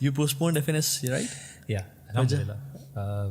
You postponed FNS, right? Yeah, alhamdulillah.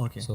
Okay. So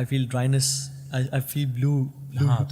I feel dryness. I feel blue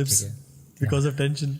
lips because of tension.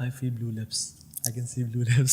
I feel blue lips. I can see blue lips.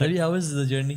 How was the journey?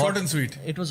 short and sweet. It was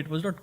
It was not.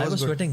I was sweating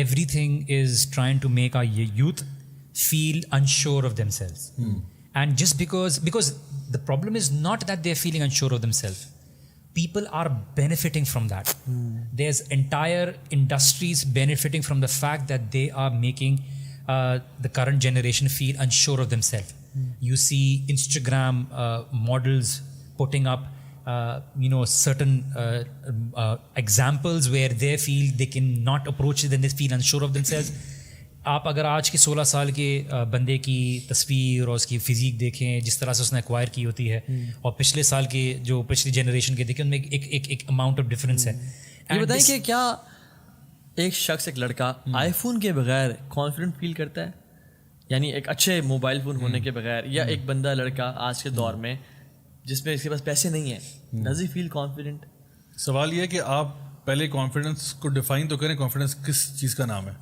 everything is trying to make our youth feel unsure of themselves. And just because the problem is not that they're feeling unsure of themselves, people are benefiting from that. There's entire industries benefiting from the fact that they are making the current generation feel unsure of themselves. You see Instagram models putting up certain examples where they feel they cannot approach it and they feel unsure of themselves. آپ اگر آج کے 16 سال کے بندے کی تصویر اور اس کی فزیک دیکھیں جس طرح سے اس نے ایکوائر کی ہوتی ہے اور پچھلے سال کے جو پچھلی جنریشن کے دیکھیں ان میں ایک اماؤنٹ آف ڈفرینس ہے. یہ بتائیں کہ کیا ایک شخص، ایک لڑکا آئی فون کے بغیر کانفیڈنٹ فیل کرتا ہے؟ یعنی ایک اچھے موبائل فون ہونے کے بغیر، یا ایک بندہ لڑکا آج کے دور میں جس میں اس کے پاس پیسے نہیں ہیں، ڈز ہی فیل کانفیڈنٹ؟ سوال یہ ہے کہ آپ پہلے کانفیڈنس کو ڈیفائن تو کریں. کانفیڈنس کس چیز کا نام ہے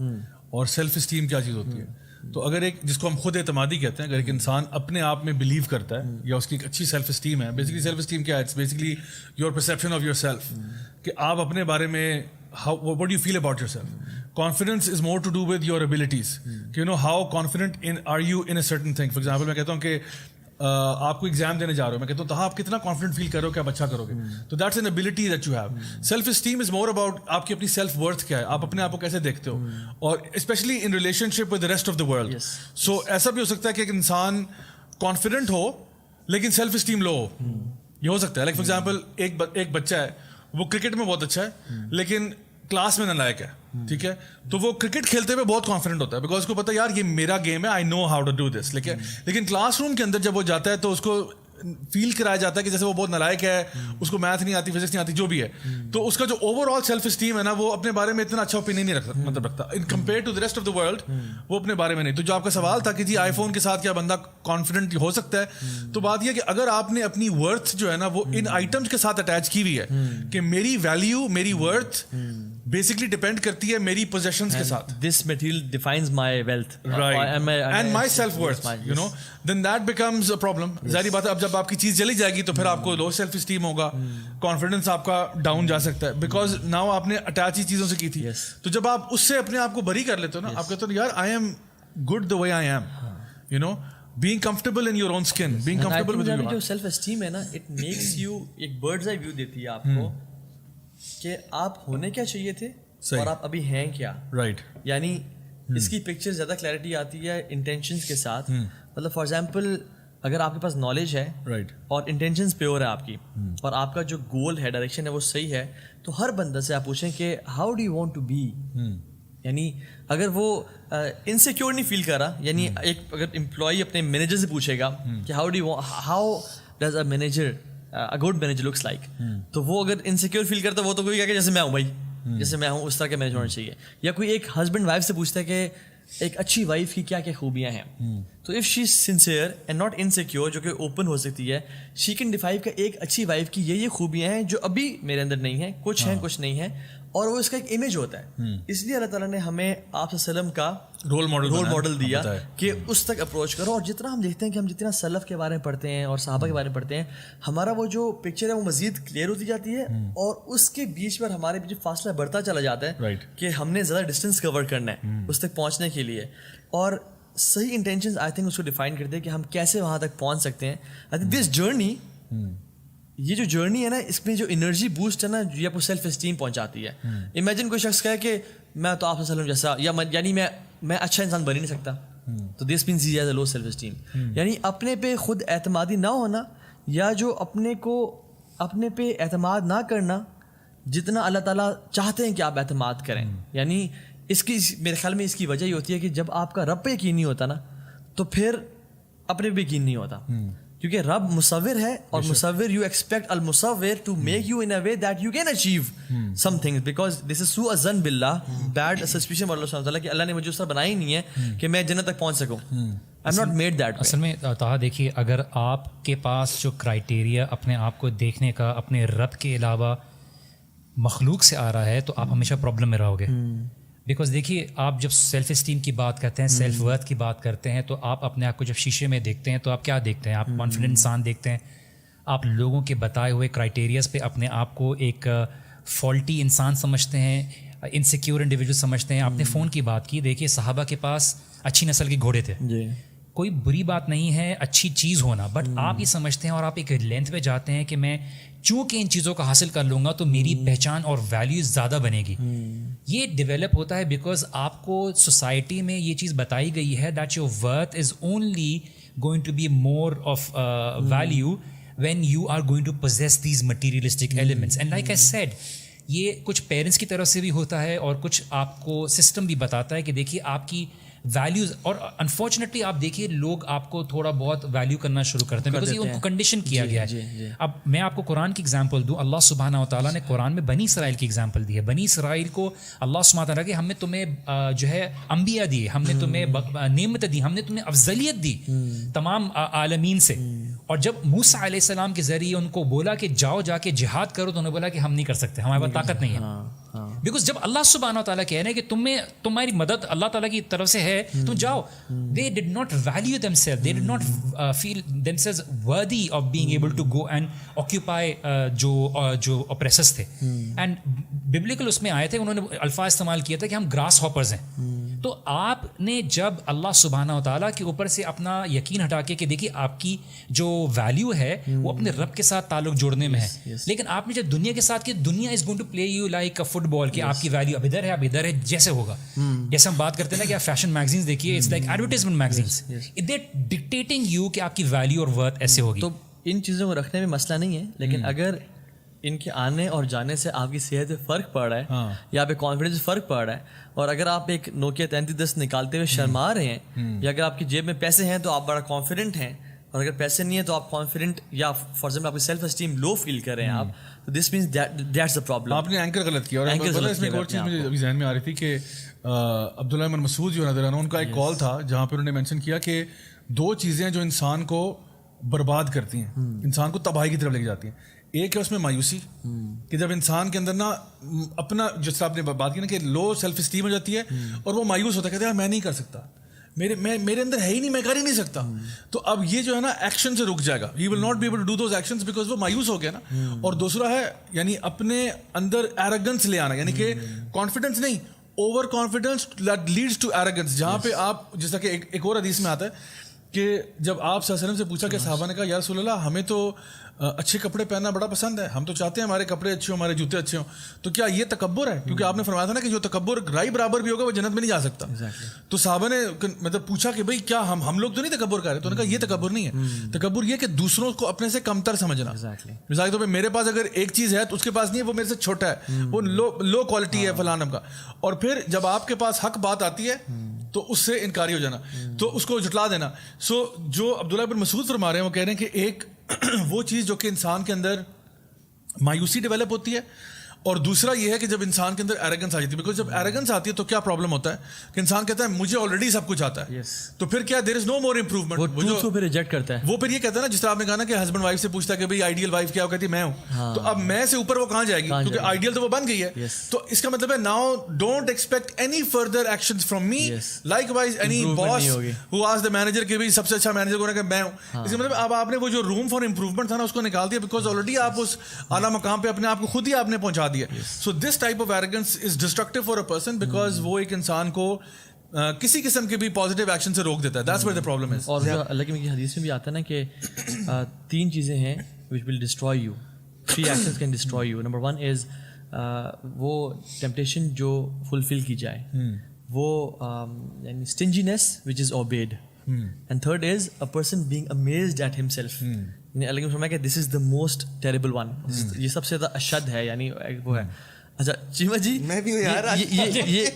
اور سیلف اسٹیم کیا چیز ہوتی ہے؟ تو اگر ایک جس کو ہم خود اعتمادی کہتے ہیں، اگر ایک انسان اپنے آپ میں بلیو کرتا ہے یا اس کی ایک اچھی سیلف اسٹیم ہے، بیسکلی سیلف اسٹیم کیا ہے؟ It's basically your perception of yourself, کہ آپ اپنے بارے میں what do you feel about yourself. Confidence is more to do with your abilities. How confident are you in a certain thing. For example, میں کہتا ہوں کہ آپ کو ایگزام دینے جا رہے ہو، میں کہتا ہوں آپ کتنا کانفیڈنٹ فیل کر رہے ہو کہ آپ اچھا کرو گے. تو that's an ability that you have. Self esteem is more about آپ کی اپنی سیلف ورتھ کیا ہے، آپ اپنے آپ کو کیسے دیکھتے ہو، اور especially in relationship with the rest of the world. So ایسا بھی ہو سکتا ہے کہ ایک انسان کانفیڈنٹ ہو لیکن سیلف اسٹیم لو ہو. یہ ہو سکتا ہے. لائک فار ایگزامپل ایک بچہ ہے، وہ کرکٹ میں بہت اچھا ہے لیکن کلاس میں نالائق ہے، ٹھیک ہے، تو وہ کرکٹ کھیلتے ہوئے بہت کانفیڈنٹ ہوتا ہے بیکاز اس کو پتا ہے یار یہ میرا گیم ہے، I know how to do this. لیکن کلاس روم کے اندر جب وہ جاتا ہے تو اس کو فیل کرایا جاتا ہے کہ جیسے وہ بہت نالائق ہے، اس کو میتھ نہیں آتی، فزکس نہیں آتی، جو بھی ہے. تو اس کا جو اوور آل سیلف اسٹیم ہے نا، وہ اپنے بارے میں اتنا اچھا اوپینین نہیں رکھتا in compare to the rest of the world. وہ اپنے بارے میں نہیں. تو جو آپ کا سوال تھا کہ جی آئی فون کے ساتھ کیا بندہ کانفیڈنٹ ہو سکتا ہے، تو بات یہ کہ اگر آپ نے اپنی ورتھ جو ہے نا وہ ان آئٹمس کے ساتھ اٹیچ کی ہوئی ہے کہ میری ویلیو، میری ورتھ بیسکلی ڈپینڈ کرتی ہے میری پوزیشنز کے ساتھ. This material defines my wealth and my self worth, then that becomes a problem. ظاہری بات ہے اب جب آپ کی چیز چلی جائے گی تو پھر آپ کو لو سیلف اسٹیم ہوگا، کانفیڈنس آپ کا ڈاؤن جا سکتا ہے بیکاز ناؤ آپ نے اٹیچ ہی چیزوں سے کی تھی. تو جب آپ اس سے اپنے آپ کو بری کر لیتے ہو نا، آپ کہتے ہو یار I am good the way I am, being comfortable in your own skin, being comfortable with your جو سیلف اسٹیم ہے نا، اٹ میکس یو ایک برڈز آئی ویو دیتی ہے آپ کو کہ آپ ہونے کیا چاہیے تھے اور آپ ابھی ہیں کیا. رائٹ. یعنی اس کی پکچر زیادہ کلیئرٹی آتی ہے انٹینشنس کے ساتھ. مطلب فار ایگزامپل اگر آپ کے پاس نالج ہے اور انٹینشنس پیور ہے آپ کی، اور آپ کا جو گول ہے، ڈائریکشن ہے، وہ صحیح ہے، تو ہر بندہ سے آپ پوچھیں کہ how do you want to be. یعنی اگر وہ انسیکیور نہیں فیل کر رہا، یعنی ایک اگر امپلائی اپنے مینیجر سے پوچھے گا کہ how does a manager, a good manager looks like, تو وہ اگر انسیکیور فیل کرتا ہے وہ تو کوئی کہے کہ جیسے میں ہوں بھائی، جیسے میں ہوں اس طرح کا مینج ہونا چاہیے. یا کوئی ایک ہسبینڈ وائف سے پوچھتا ہے کہ ایک اچھی وائف کی کیا کیا خوبیاں ہیں, تو if she is sincere and not insecure, جو کہ اوپن ہو سکتی ہے, شی کین ڈیفائن کہ ایک اچھی وائف کی یہ خوبیاں ہیں جو ابھی میرے اندر نہیں ہیں, کچھ ہیں کچھ نہیں ہیں, اور وہ اس کا ایک امیج ہوتا ہے. اس لیے اللہ تعالیٰ نے ہمیں آپ صلی اللہ علیہ وسلم کا رول ماڈل دیا کہ اس تک اپروچ کرو. اور جتنا ہم دیکھتے ہیں کہ ہم جتنا سلف کے بارے میں پڑھتے ہیں اور صحابہ کے بارے میں پڑھتے ہیں, ہمارا وہ جو پکچر ہے وہ مزید کلیئر ہوتی جاتی ہے, اور اس کے بیچ پر ہمارے جو فاصلہ بڑھتا چلا جاتا ہے کہ ہم نے زیادہ ڈسٹینس کور کرنا ہے اس تک پہنچنے کے لیے. اور صحیح انٹینشنز آئی تھنک اس کو ڈیفائن کرتے ہیں کہ ہم کیسے وہاں تک پہنچ سکتے ہیں. آئی تھنک دس جرنی, یہ جو جرنی ہے نا, اس میں جو انرجی بوسٹ ہے نا, یہ آپ کو سیلف اسٹیم پہنچاتی ہے. امیجن کوئی شخص کہے کہ میں تو آپ صلی اللہ علیہ وسلم جیسا, یعنی میں اچھا انسان بن ہی نہیں سکتا, تو this means he has a low self esteem. یعنی اپنے پہ خود اعتمادی نہ ہونا, یا جو اپنے پہ اعتماد نہ کرنا جتنا اللہ تعالیٰ چاہتے ہیں کہ آپ اعتماد کریں. یعنی اس کی میرے خیال میں اس کی وجہ یہ ہوتی ہے کہ جب آپ کا رب پہ یقین نہیں ہوتا نا, تو پھر اپنے پہ یقین نہیں ہوتا, کیونکہ رب مصور ہے, اور مصور یو ایکسپیکٹ المصور to make you in a way that you can achieve some things, because this is سوء الظن باللہ, بیڈ سسپیشن اللہ سبحانہ وتعالیٰ کہ اللہ نے مجھے اس طرح بنایا ہی نہیں ہے کہ میں جنت تک پہنچ سکوں. آئی ایم ناٹ میڈ دیٹ. اصل میں طاہا دیکھیے, اگر آپ کے پاس جو کرائٹیریا اپنے آپ کو دیکھنے کا اپنے رب کے علاوہ مخلوق سے آ رہا ہے, تو آپ ہمیشہ پرابلم میں رہو گے. بیکاز دیکھیے, آپ جب سیلف اسٹیم کی بات کرتے ہیں, سیلف ورتھ کی بات کرتے ہیں, تو آپ اپنے آپ کو جب شیشے میں دیکھتے ہیں تو آپ کیا دیکھتے ہیں؟ آپ کانفیڈنٹ انسان دیکھتے ہیں. آپ لوگوں کے بتائے ہوئے کرائٹیریاز پہ اپنے آپ کو ایک فالٹی انسان سمجھتے ہیں, انسیکیور انڈیویجول سمجھتے ہیں. آپ نے فون کی بات کی, دیکھیے صحابہ کے پاس اچھی نسل کے گھوڑے تھے, کوئی بری بات نہیں ہے اچھی چیز ہونا, بٹ آپ یہ سمجھتے ہیں اور آپ ایک لینتھ پہ جاتے ہیں کہ میں چونکہ ان چیزوں کا حاصل کر لوں گا تو میری پہچان اور ویلیو زیادہ بنے گی. یہ ڈیولپ ہوتا ہے بیکاز آپ کو سوسائٹی میں یہ چیز بتائی گئی ہے that your worth is only going to be more of value when you are going to possess these materialistic elements. And like I said, یہ کچھ پیرنٹس کی طرف سے بھی ہوتا ہے اور کچھ آپ کو سسٹم بھی بتاتا ہے کہ دیکھیے آپ کی ویلیوز, اور انفارچونیٹلی آپ دیکھیے لوگ آپ کو تھوڑا بہت ویلیو کرنا شروع کرتے ہیں بیکاز یہ ان کو کنڈیشن کیا گیا ہے. اب میں آپ کو قرآن کی ایگزامپل دوں, اللہ سبحانہ و تعالیٰ نے قرآن میں بنی اسرائیل کی ایگزامپل دی ہے. بنی اسرائیل کو اللہ سبحانہ و تعالیٰ کہ ہم نے تمہیں جو ہے انبیاء دیے, ہم نے تمہیں نعمتیں دی, ہم نے تمہیں افضلیت دی تمام عالمین سے. اور جب موسیٰ علیہ السلام کے ذریعے ان کو بولا کہ جاؤ جا کے جہاد کرو, تو انہوں نے بولا کہ ہم نہیں کر سکتے, ہمارے پاس طاقت نہیں ہے. بیکاز جب اللہ سبحانہ و تعالیٰ کہہ رہے ہیں کہ تمہاری مدد اللہ تعالیٰ کی طرف سے ہے, تم جاؤ. They did not value themselves. They did not feel themselves worthy of being able to go and occupy جو oppressors تھے. And biblical اس میں آئے تھے, انہوں نے الفاظ استعمال کیا تھا کہ ہم گراس ہاپرز ہیں. تو آپ نے جب اللہ سبحانہ و تعالیٰ کے اوپر سے اپنا یقین ہٹا کے کہ دیکھیے آپ کی جو ویلیو ہے وہ اپنے رب کے ساتھ تعلق جوڑنے میں ہے, لیکن آپ نے جب دنیا کے ساتھ کہ دنیا is going to play you like a football, کہ آپ کی ویلیو اب ادھر ہے, اب ادھر ہے, جیسے ہوگا. جیسے ہم بات کرتے ہیں نا کہ آپ فیشن میگزینس دیکھیے, it's like advertisement magazines, they dictating you کہ آپ کی ویلیو اور ورتھ ایسے ہوگی. تو ان چیزوں کو رکھنے میں مسئلہ نہیں ہے, لیکن اگر ان کے آنے اور جانے سے آپ کی صحت میں فرق پڑ رہا ہے, یا آپ کانفیڈنس میں فرق پڑ رہا ہے, اور اگر آپ ایک نوکیا 3310 نکالتے ہوئے شرما رہے ہیں, یا اگر آپ کی جیب میں پیسے ہیں تو آپ بڑا کانفیڈنٹ ہیں, اور اگر پیسے نہیں ہیں تو آپ کانفیڈنٹ, یا فار ایگزامپل آپ کی سیلف اسٹیم لو فیل کر رہے ہیں آپ, تو this means that's the problem. آپ نے اینکر غلط کیا. اور اس میں ایک اور چیز مجھے ابھی ذہن میں آ رہی تھی کہ عبداللہ بن مسعود جو نظر آنا, ان کا ایک کال تھا جہاں پہ انہوں نے مینشن کیا کہ 2 چیزیں جو انسان کو برباد کرتی ہیں, انسان کو تباہی کی طرف لے کے جاتی ہیں. ایک ہے اس میں مایوسی, کہ جب انسان کے اندر نا اپنا, جیسے آپ نے بات کی نا کہ لو سیلف اسٹیم ہو جاتی ہے, اور وہ مایوس ہوتا ہے, کہتے ہیں میں نہیں کر سکتا, میرے اندر ہے ہی نہیں, میں کر ہی نہیں سکتا. تو اب یہ جو ہے نا ایکشن سے رک جائے گا, he will not be able to do those actions because وہ مایوس ہو گیا نا. اور دوسرا ہے یعنی اپنے اندر ایروگنس لے آنا, یعنی کہ کانفیڈنس نہیں, over confidence leads to arrogance, جہاں پہ آپ, جیسا کہ ایک اور حدیث میں آتا ہے کہ جب آپ صلی اللہ علیہ وسلم سے پوچھا کہ صحابہ نے کہا یا رسول اللہ ہمیں تو اچھے کپڑے پہننا بڑا پسند ہے, ہم تو چاہتے ہیں ہمارے کپڑے اچھے ہوں, ہمارے جوتے اچھے ہوں, تو کیا یہ تکبر ہے؟ کیونکہ آپ نے فرمایا تھا نا کہ جو تکبر رائی برابر بھی ہوگا وہ جنت میں نہیں جا سکتا. تو صحابہ نے مطلب پوچھا کہ بھائی کیا ہم لوگ تو نہیں تکبر کر رہے؟ تو انہوں نے کہا یہ تکبر نہیں ہے, تکبر یہ کہ دوسروں کو اپنے سے کمتر سمجھنا. مثال کے طور پہ میرے پاس اگر ایک چیز ہے تو اس کے پاس نہیں ہے, وہ میرے سے چھوٹا ہے, وہ لو کوالٹی ہے فلاں کا. اور پھر جب آپ کے پاس حق بات آتی ہے تو اس سے انکاری ہو جانا, تو اس کو جھٹلا دینا. سو جو عبداللہ بن مسعود فرما رہے ہیں وہ کہہ رہے ہیں کہ ایک وہ چیز جو کہ انسان کے اندر مایوسی ڈیولپ ہوتی ہے, اور دوسرا یہ ہے کہ جب انسان کے اندر ایروگنس آ جاتی ہے, بیکاز جب ایروگنس آتی ہے تو کیا پرابلم ہوتا ہے کہ انسان کہتا ہے مجھے آلریڈی سب کچھ آتا ہے, تو پھر کیا دیر از نو مور امپروومنٹ. وہ ٹروتھ کو پھر ریجیکٹ کرتا ہے. وہ پھر یہ کہتا ہے نا, جس طرح آپ نے کہا نا کہ ہسبینڈ وائف سے پوچھتا ہے کہ بھائی آئیڈیل وائف کیا, وہ کہتی ہے میں ہوں. تو اب میں سے اوپر وہ کہاں جائے گی, کیونکہ آئیڈیل تو وہ بن گئی ہے. تو اس کا مطلب ہے now don't expect any further action from me, like wise any boss who ask the manager کہ بھائی سب سے اچھا مینیجر کون ہے, کہ میں ہوں. اس کا مطلب اب آپ نے وہ جو روم فار امپروومنٹ تھا نا اس کو نکال دیا, بیکاز آلریڈی آپ اس اعلیٰ مقام پہ اپنے آپ کو خود ہی آپ نے پہنچا دیا. So this type of arrogance is destructive for a person, because وہ ایک انسان کو کسی قسم کے بھی پازیٹیو ایکشن سے روک دیتا ہے. That's where the problem is. اور اللہ کی حدیث میں بھی آتا ہے نا کہ 3 چیزیں ہیں which will destroy you, 3 actions can destroy you. Number 1 is وہ ٹیمپٹیشن جو فلفل کی جائے, وہ یعنی stinginess which is obeyed, and third is a person being amazed at himself. یعنی اللہ کی فرمایا کہ this is the most terrible one, یہ سب سے زیادہ اشد ہے, یعنی وہ ہے. اچھا چیما جی, میں بھی ہوں یار,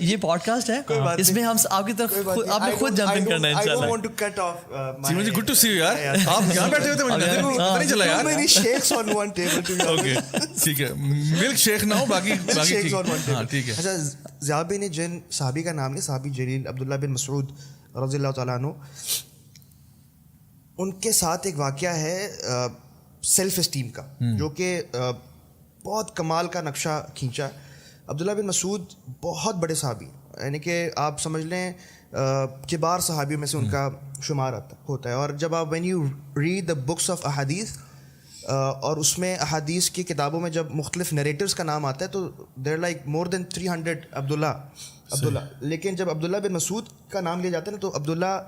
یہ پوڈ کاسٹ ہے, اس میں ہم آپ کی طرف آپ نے خود جمپ ان کرنا ہے انشاءاللہ. چیما جی گڈ ٹو سی یو یار, آپ یہاں بیٹھے ہوئے تھے, مجھے پتہ نہیں چلا یار. میری shakes on one table. Okay ٹھیک ہے, ملک شیک نہ ہو, باقی ہاں ٹھیک ہے. اچھا زیابی نے جن صحابی کا نام لیا, صحابی جلیل عبداللہ بن مسعود رضی اللہ تعالیٰ عنہ, ان کے ساتھ ایک واقعہ ہے سیلف اسٹیم کا, جو کہ بہت کمال کا نقشہ کھینچا. عبداللہ بن مسعود بہت بڑے صحابی, یعنی کہ آپ سمجھ لیں کبار صحابیوں میں سے ان کا شمار ہوتا ہے. اور جب آپ when you read the books of احادیث, اور اس میں احادیث کی کتابوں میں جب مختلف نریٹرز کا نام آتا ہے تو دیر لائک مور دین 300 عبداللہ. لیکن جب عبداللہ بن مسعود کا نام لیا جاتا ہے نا تو عبداللہ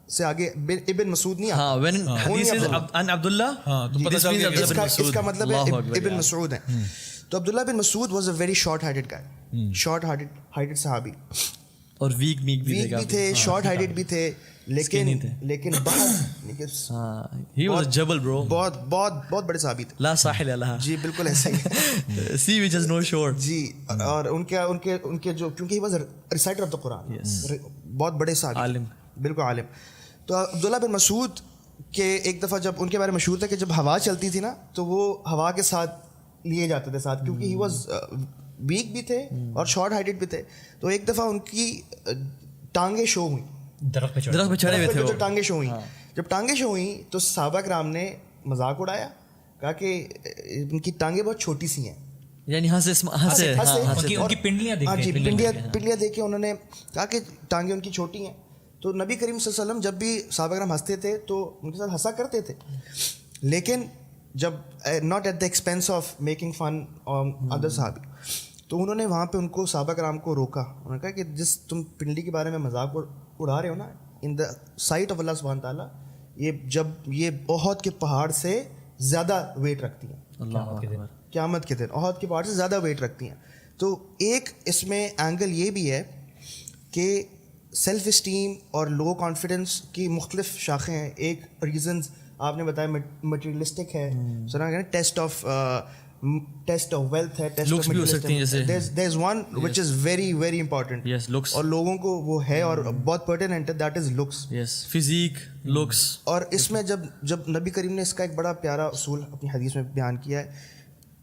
سے آگے ابن مسعود نہیں آتا. ہاں when حدیث is عن عبداللہ, اس کا مطلب ہے ابن مسعود ہیں. تو Abdullah bin Masud was a very short heighted guy, short heighted صحابی, اور ویک بھی تھے, شارٹ ہائٹڈ بھی تھے, لیکن he was a jabal bro, بہت بڑے صحابی تھے. لا ساحل لها, جی بالکل ایسا ہی, sea which has no shore. جی. اور ان کے جو, کیونکہ he was a reciter of the Quran, بہت بڑے صحابی, عالم, بالکل عالم. تو عبداللہ بن مسعود کے ایک دفعہ جب ان کے بارے میں مشہور تھا کہ جب ہوا چلتی تھی نا تو وہ ہوا کے ساتھ لیے جاتے تھے ساتھ, کیونکہ ہی واز ویک بھی تھے اور شارٹ ہائٹڈ بھی تھے. تو ایک دفعہ ان کی ٹانگیں شو ہوئیں, درخت پہ چڑھے ہوئے تھے, ٹانگیں شو ہوئیں. جب ٹانگیں شو ہوئیں تو صحابہ کرام نے مذاق اڑایا, کہا کہ ان کی ٹانگیں بہت چھوٹی سی ہیں, یعنی ان کی پنڈلیاں دیکھ کے انہوں نے کہا کہ ٹانگیں ان کی چھوٹی ہیں. تو نبی کریم صلی اللہ علیہ وسلم جب بھی صحابہ کرام ہنستے تھے تو ان کے ساتھ ہنسا کرتے تھے, لیکن جب not at the expense of making fun other صحابی. تو انہوں نے وہاں پہ ان کو صحابہ کرام کو روکا, انہوں نے کہا کہ جس تم پنڈلی کے بارے میں مذاق اڑا رہے ہو نا, ان دا سائٹ آف اللہ سبحانہ تعالیٰ, یہ احد کے پہاڑ سے زیادہ ویٹ رکھتی ہیں, قیامت کے دن احد کے پہاڑ سے زیادہ ویٹ رکھتی ہیں. تو ایک اس میں اینگل یہ بھی ہے کہ سیلف اسٹیم اور لو کانفیڈنس کی مختلف شاخیں ہیں. ایک ریزنز آپ نے بتایا مٹیریلسٹک ہے, ٹیسٹ آف ویلتھ ہے, there is one which is very very important, اور لوگوں کو وہ ہے اور بہت پرٹیننٹ ہے, that is looks, physique looks. اور اس میں جب نبی کریم نے اس کا ایک بڑا پیارا اصول اپنی حدیث میں بیان کیا ہے,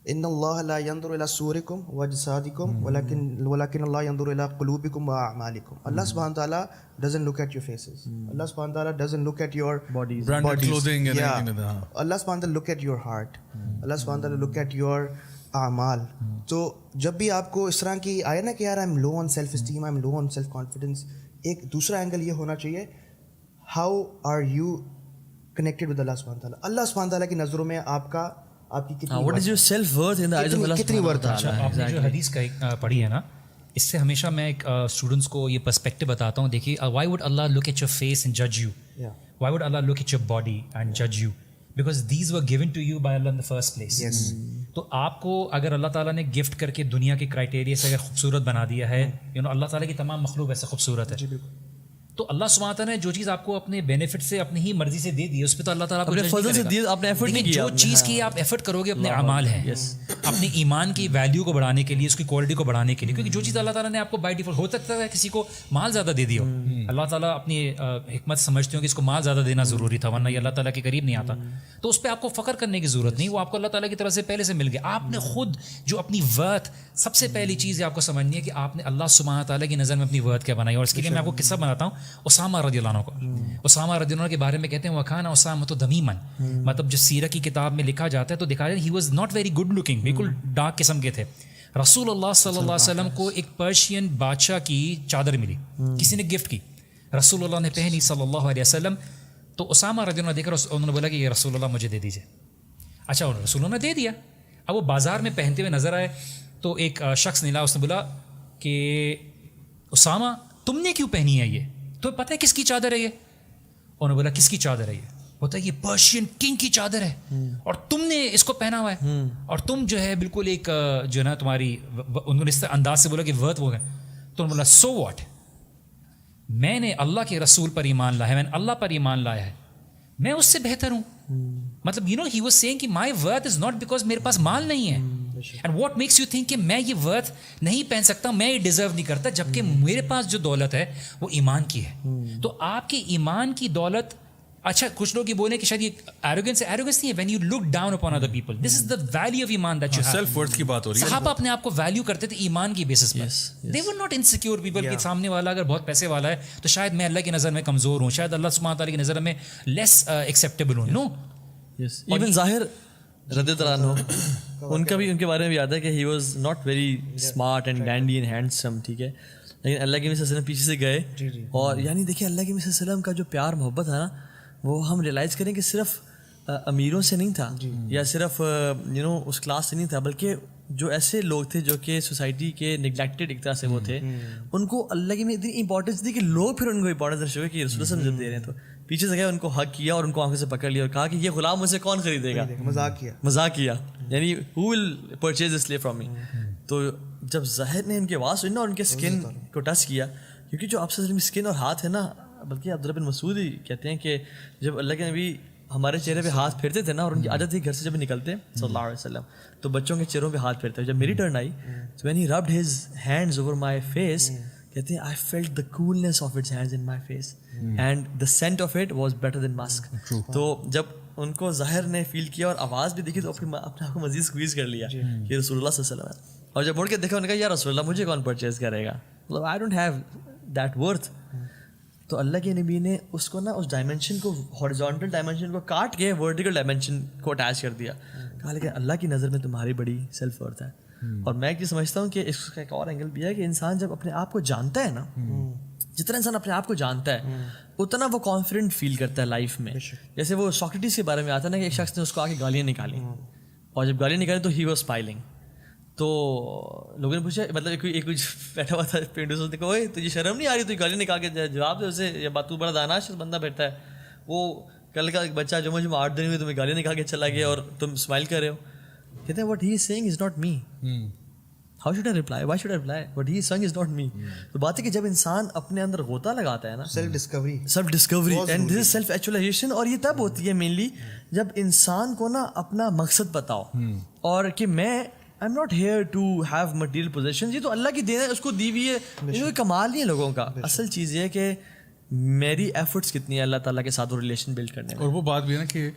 ان اللہ لا ينظر الى صورکم واجسادکم ولکن اللہ ينظر الى قلوبکم واعمالکم. اللہ سبحانہ تعالیٰ doesn't look at your faces, اللہ سبحانہ تعالیٰ doesn't look at your bodies, branded clothing, اللہ سبحانہ تعالیٰ look at your heart, اللہ سبحانہ تعالیٰ look at your اعمال. تو جب بھی آپ کو اس طرح کی آئے نا کہ یار I'm low on self esteem, I'm low on self confidence, ایک دوسرا اینگل یہ ہونا چاہیے, how are you connected with اللہ سبحانہ تعالیٰ. اللہ سبحانہ تعالیٰ کی نظروں میں آپ کی کتنی ورتھ ہے. آپ نے جو حدیث کا ایک پڑھی ہے نا, اس سے ہمیشہ میں ایک اسٹوڈنٹس کو یہ پرسپیکٹو بتاتا ہوں. دیکھیے, Y would Allah look at your face and جج you, Y would Allah look at your body and جج you, because these were given to you by Allah in the first place. تو آپ کو اگر اللہ تعالیٰ نے گفٹ کر کے دنیا کے کرائٹیریا سے اگر خوبصورت بنا دیا ہے, اللہ تعالیٰ کی تمام مخلوق ویسے خوبصورت ہے, تو اللہ سبحانہ تعالیٰ نے جو چیز آپ کو اپنے بینیفٹ سے اپنی ہی مرضی سے دے دی ہے اس پہ تو اللہ تعالیٰ کو جج نہیں کرے گا. آپ نے ایفرٹ نہیں کیا. جو چیز کی آپ ایفرٹ کرو گے اپنے اعمال ہیں, اپنے ایمان کی ویلیو کو بڑھانے کے لیے, اس کی کوالٹی کو بڑھانے کے لیے, کیونکہ جو چیز اللہ تعالیٰ نے آپ کو بائی ڈیفالٹ, ہو سکتا ہے کسی کو مال زیادہ دے دیا ہو, اللہ تعالیٰ اپنی حکمت سمجھتے ہو کہ اس کو مال زیادہ دینا ضروری تھا ورنہ یہ اللہ تعالیٰ کے قریب نہیں آتا, تو اس پہ آپ کو فخر کرنے کی ضرورت نہیں, وہ آپ کو اللہ تعالیٰ کی طرف سے پہلے سے مل گیا. آپ نے خود جو اپنی ورتھ, سب سے پہلی چیز آپ کو سمجھنی ہے کہ آپ نے اللہ سبحانہ تعالیٰ کی نظر میں اپنی ورتھ کیا بنائی. اور اس کے لیے میں آپ کو قصہ بناتا ہوں اسامہ رضی اللہ عنہ کو. اسامہ رضی اللہ عنہ کے بارے میں کہتے ہیں وکان اسامہ تو دمیمن, مطلب جو سیرت کی کتاب میں لکھا جاتا ہے تو دکھا جاتا ہے he was not very good looking, بالکل ڈارک قسم کے تھے. رسول اللہ صلی اللہ علیہ وسلم کو ایک پرشین بادشاہ کی چادر ملی, کسی نے گفٹ کی, رسول اللہ نے پہنی صلی اللہ علیہ وسلم. تو اسامہ رضی اللہ عنہ دیکھ کر انہوں نے بولا کہ یہ رسول اللہ مجھے دے دیجیے. اچھا رسول اللہ نے دے دیا. اب وہ بازار میں پہنتے ہوئے نظر آئے تو ایک شخص نکلا, اس نے بولا کہ اسامہ تم نے کیوں پہنی ہے یہ, تو پتہ ہے کس کی چادر ہے یہ؟ انہوں نے بولا کس کی چادر ہے یہ؟ ہوتا ہے یہ پرشین کنگ کی چادر ہے اور تم نے اس کو پہنا ہوا ہے, اور تم جو ہے بالکل ایک جو ہے نا تمہاری, انہوں نے اس انداز سے بولا کہ ورتھ وہ ہے. تو انہوں نے بولا سو واٹ, میں نے اللہ کے رسول پر ایمان لایا ہے, میں نے اللہ پر ایمان لایا ہے, میں اس سے بہتر ہوں. مطلب you know he was saying کہ my worth is not because میرے پاس مال نہیں ہے, and what makes you think کہ میں یہ ورتھ نہیں پہن سکتا, میں یہ ڈیزرو نہیں کرتا, جبکہ میرے پاس جو دولت ہے وہ ایمان کی ہے. تو آپ کے ایمان کی دولت, اچھا کچھ لوگ یہ بولیں کہ شاید یہ ایروگنس نہیں ہے, when you look down upon other people, this is the value of ایمان that you have. Self worth کی بات ہو رہی ہے. صحابہ اپنے آپ کو ویلیو کرتے تھے ایمان کی basis per. They were not insecure people کہ سامنے والا اگر بہت پیسے والا ہے تو شاید میں اللہ کی نظر میں کمزور ہوں, شاید اللہ سبحانہ تعالیٰ کی نظر میں لیس ایکسیپٹیبل ہوں. نو, ایون ظاہر رضی اللہ عنہ, ان کا بھی ان کے بارے میں بھی یاد ہے کہ he was not very smart and Dundee and handsome, ٹھیک ہے, لیکن اللہ کے نبی صلی اللہ علیہ وسلم پیچھے سے گئے, اور یعنی دیکھیے اللہ کے نبی صلی اللہ علیہ وسلم کا جو پیار محبت ہے نا, وہ ہم ریئلائز کریں کہ صرف امیروں سے نہیں تھا یا صرف اس کلاس سے نہیں تھا, بلکہ جو ایسے لوگ تھے جو کہ سوسائٹی کے نگلیکٹیڈ ایک طرح سے وہ تھے, ان کو اللہ کی اتنی امپورٹنس دی کہ لوگ پھر ان کو امپورٹنس درشو کہ رسول اللہ جب دے رہے ہیں تو پیچھے سے گئے, ان کو حق کیا اور ان کو آنکھوں سے پکڑ لیا اور کہا کہ یہ غلام مجھ سے کون خریدے گا, مذاق کیا, یعنی who will purchase this slave from me. تو جب ظاہر نے ان کی آواز سنی نا اور ان کے اسکن کو ٹچ کیا, کیونکہ جو آپ سے اسکن اور ہاتھ ہے نا, بلکہ عبداللہ بن مسعود ہی کہتے ہیں کہ جب اللہ کے نبی ہمارے چہرے پہ ہاتھ پھیرتے تھے نا, اور ان کی عادت تھی گھر سے جب نکلتے صلی اللہ علیہ وسلم تو بچوں کے چہروں پہ ہاتھ پھیرتے. جب میری ٹرن آئی تو when he rubbed his hands over my face, کہتے ہیں I felt the coolness of its hands in my face and the scent of it was better than musk. تو جب ان کو ظاہر نے فیل کیا اور آواز بھی دیکھی تو اپنے آپ کو مزید اسکویز کر لیا کہ رسول اللہ صلی اللہ علیہ وسلم, اور جب مڑ کے دیکھا انہوں نے کہا یا رسول اللہ مجھے کون پرچیز کرے گا, مطلب I don't have that worth. تو اللہ کے نبی نے اس کو نا, اس ڈائمینشن کو, ہاریزونٹل ڈائمینشن کو کاٹ کے ورٹیکل ڈائمینشن کو اٹیچ کر دیا, کہا لیکن اللہ کی نظر میں تمہاری بڑی سیلف ورتھ ہے. اور میں یہ سمجھتا ہوں کہ اس کا ایک اور اینگل بھی ہے کہ انسان جب اپنے آپ کو جانتا ہے نا, جتنا انسان اپنے آپ کو جانتا ہے اتنا وہ کانفیڈنٹ فیل کرتا ہے لائف میں. جیسے وہ ساکریٹس کے بارے میں آتا ہے نا کہ ایک شخص نے اس کو آ کے گالیاں نکالی, اور جب گالیاں نکالی تو ہی واز اسمائلنگ. تو لوگوں نے پوچھا, مطلب ایک کچھ بیٹھا ہوا تھا پینڈو سے, اوئے تجھے شرم نہیں آ رہی, تو گالی نکال کے جواب دے اسے, یا بات تو بڑا دانش بندہ بیٹھا ہے, وہ کل کا بچہ جو 8 دن ہوئے تمہیں گالیاں نکال کے چلا گیا اور تم اسمائل کر رہے ہو. کہتے ہیں what he is saying is not me, how should I reply, why should I reply, what he is saying is not me. تو بات ہے کہ جب انسان اپنے اندر غوطہ لگاتا ہے نا, self Discovery and this is self actualisation, اور یہ تب ہوتی ہے مینلی جب انسان کو نا اپنا مقصد بتاؤ, اور کہ میں I am not here to have material possession, یہ تو اللہ کی دین ہے, اس کو دی ہوئی ہے, یہ کوئی کمال نہیں ہے لوگوں کا. اصل چیز یہ ہے کہ میری ایفرٹس کتنی ہے اللہ تعالیٰ کے ساتھ وہ ریلیشن بلڈ کرنے میں. اور وہ بات بھی ہے نا کہ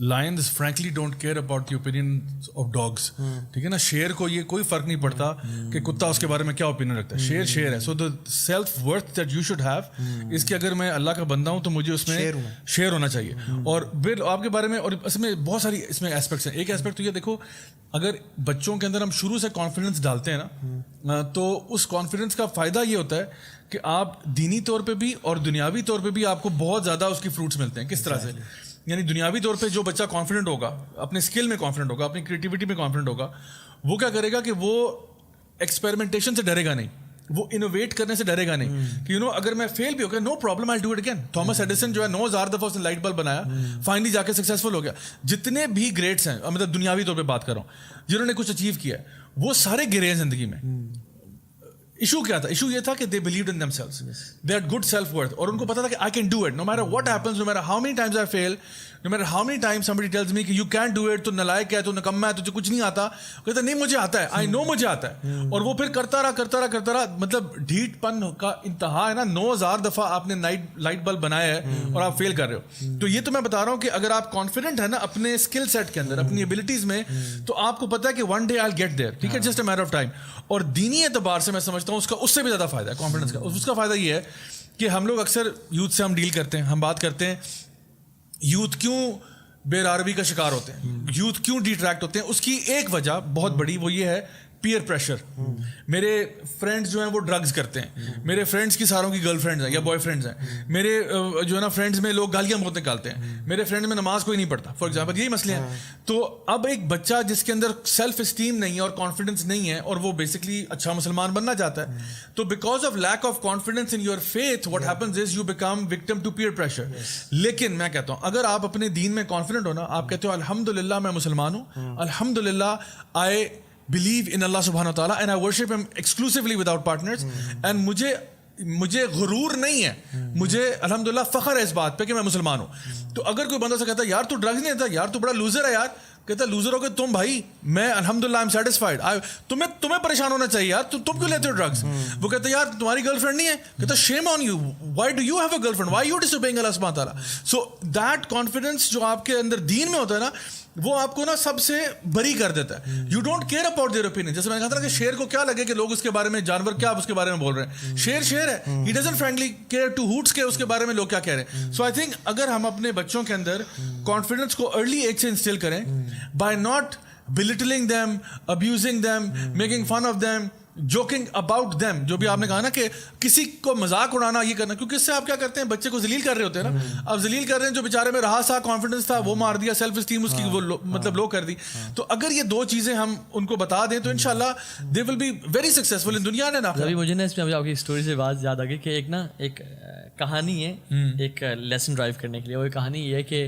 lines frankly don't care about the opinion of dogs, ٹھیک ہے نا. شیر کو یہ کوئی فرق نہیں پڑتا کہ کتا اس کے بارے میں کیا اوپینین رکھتا ہے, شیر شیر ہے. So the self worth that you should have اس کہ اگر میں اللہ کا بندہ ہوں تو مجھے اس میں شیر ہونا چاہیے. اور پھر آپ کے بارے میں, اور اس میں بہت ساری اس میں اسپیکٹس ہیں. ایک اسپیکٹ تو یہ دیکھو, اگر بچوں کے اندر ہم شروع سے کانفیڈنس ڈالتے ہیں نا, تو اس کانفیڈنس کا فائدہ یہ ہوتا ہے کہ آپ دینی طور پہ بھی اور دنیاوی طور پہ بھی آپ کو بہت زیادہ اس کی فروٹس ملتے ہیں. کس طرح سے؟ یعنی دنیاوی طور پہ جو بچہ کانفیڈنٹ ہوگا, اپنے اسکل میں کانفیڈنٹ ہوگا, اپنی کریٹیوٹی میں کانفیڈنٹ ہوگا, وہ کیا کرے گا کہ وہ ایکسپیریمنٹیشن سے ڈرے گا نہیں, وہ انوویٹ کرنے سے ڈرے گا نہیں کہ اگر میں فیل بھی ہو گیا, no problem, I do it again. Thomas Edison جو ہے 9000 دفعہ اس نے لائٹ بلب بنایا, فائنلی جا کے سکسیزفل ہو گیا. جتنے بھی گریٹس ہیں, مطلب دنیاوی طور پہ بات کر رہا ہوں, جنہوں نے کچھ اچیو کیا ہے, وہ سارے گرے ہیں زندگی میں. ایشو کیا تھا؟ ایشو یہ تھا کہ they believed in themselves, they had good self worth, اور ان کو پتا تھا کہ I can do it no matter what happens, no matter how many times I feel, no matter how many times somebody tells me کہ you can't do it, تو نلائق ہے, تو نکما ہے, تجھے کچھ نہیں آتا, کہتا نہیں مجھے آتا ہے, I know مجھے آتا ہے, اور وہ پھر کرتا رہا, مطلب ڈھیٹ پن کا انتہا ہے نا. 9000 دفعہ آپ نے لائٹ بلب بنایا ہے اور آپ فیل کر رہے ہو. تو یہ تو میں بتا رہا ہوں کہ اگر آپ کانفیڈنٹ ہے نا اپنے اسکل سیٹ کے اندر, اپنی ایبلٹیز میں, تو آپ کو پتا ہے کہ one day I'll get there, ٹھیک ہے, just a matter of time. اور دینی اعتبار سے میں سمجھتا ہوں اس سے بھی زیادہ فائدہ ہے کانفیڈنس کا. اس کا فائدہ یہ ہے کہ ہم لوگ اکثر یوتھ سے ہم ڈیل کرتے ہیں, ہم بات کرتے ہیں یوتھ کیوں بے عربی کا شکار ہوتے ہیں, یوتھ کیوں ڈیٹریکٹ ہوتے ہیں. اس کی ایک وجہ بہت بڑی وہ یہ ہے پیئر پریشر. میرے فرینڈس جو ہیں وہ ڈرگز کرتے ہیں, میرے فرینڈس کی ساروں کی گرل فرینڈز ہیں یا بوائے فرینڈز ہیں, میرے جو ہے نا فرینڈس میں لوگ گالیاں بہت نکالتے ہیں, میرے فرینڈ میں نماز کوئی نہیں پڑھتا, فار ایگزامپل یہی مسئلے ہیں. تو اب ایک بچہ جس کے اندر سیلف اسٹیم نہیں ہے اور کانفیڈنس نہیں ہے, اور وہ بیسکلی اچھا مسلمان بننا چاہتا ہے, تو because of lack of confidence in your faith what happens is you become victim to peer pressure. لیکن میں کہتا ہوں اگر آپ اپنے دین میں کانفیڈنٹ ہو نا, آپ کہتے ہو الحمدللہ میں مسلمان ہوں, الحمدللہ آئی believe in Allah subhanahu wa ta'ala and I worship him exclusively without partners, and مجھے غرور نہیں ہے, مجھے الحمدللہ فخر ہے اس بات پہ کہ میں مسلمان ہوں. تو اگر کوئی بندہ سے کہتا ہے یار تو ڈرگز نہیں لیتا, یار تو بڑا لوزر ہے, یار کہتا ہے لوزر ہو کہ تم, بھائی میں الحمدللہ آئی ایم سیٹسفائڈ, تمہیں پریشان ہونا چاہیے یار, تم کیوں لیتے ہو ڈرگز. وہ کہتا ہے یار تمہاری گرل فرینڈ نہیں ہے, کہتا shame on you, why do you have a girl friend, why you disobeying Allah سبحانہ تعالیٰ. سو دیٹ کانفیڈنس جو آپ کے اندر دین میں ہوتا ہے نا, وہ آپ کو نا سب سے بری کر دیتا ہے. You don't care about their opinion. جیسے میں نے کہا تھا کہ شیر کو کیا لگے کہ لوگ اس کے بارے میں, جانور کیا آپ اس کے بارے میں بول رہے ہیں, شیر ہے, he doesn't frankly care to hoots کے اس کے بارے میں لوگ کیا کہہ رہے ہیں. سو آئی تھنک اگر ہم اپنے بچوں کے اندر کانفیڈنس کو ارلی ایج سے انسٹل کریں, by not belittling them, abusing them, making fun of them, joking about them, جو بھی آپ نے کہا نا کہ کسی کو مذاق اڑانا, یہ کرنا, کیونکہ اس سے آپ کیا کرتے ہیں, بچے کو ذلیل کر رہے ہوتے ہیں نا. آپ ذلیل کر رہے ہیں جو بیچارے میں رہا سا کانفیڈنس تھا وہ مار دیا, سیلف اسٹیم اس کی وہ مطلب لو کر دی. تو اگر یہ دو چیزیں ہم ان کو بتا دیں تو انشاءاللہ they will be very successful in دنیا نے. ابھی مجھے نا اس میں آپ کی اسٹوری سے بات یاد آ گئی کہ ایک کہانی ہے, ایک لیسن ڈرائیو کرنے کے لیے. وہ کہانی یہ ہے کہ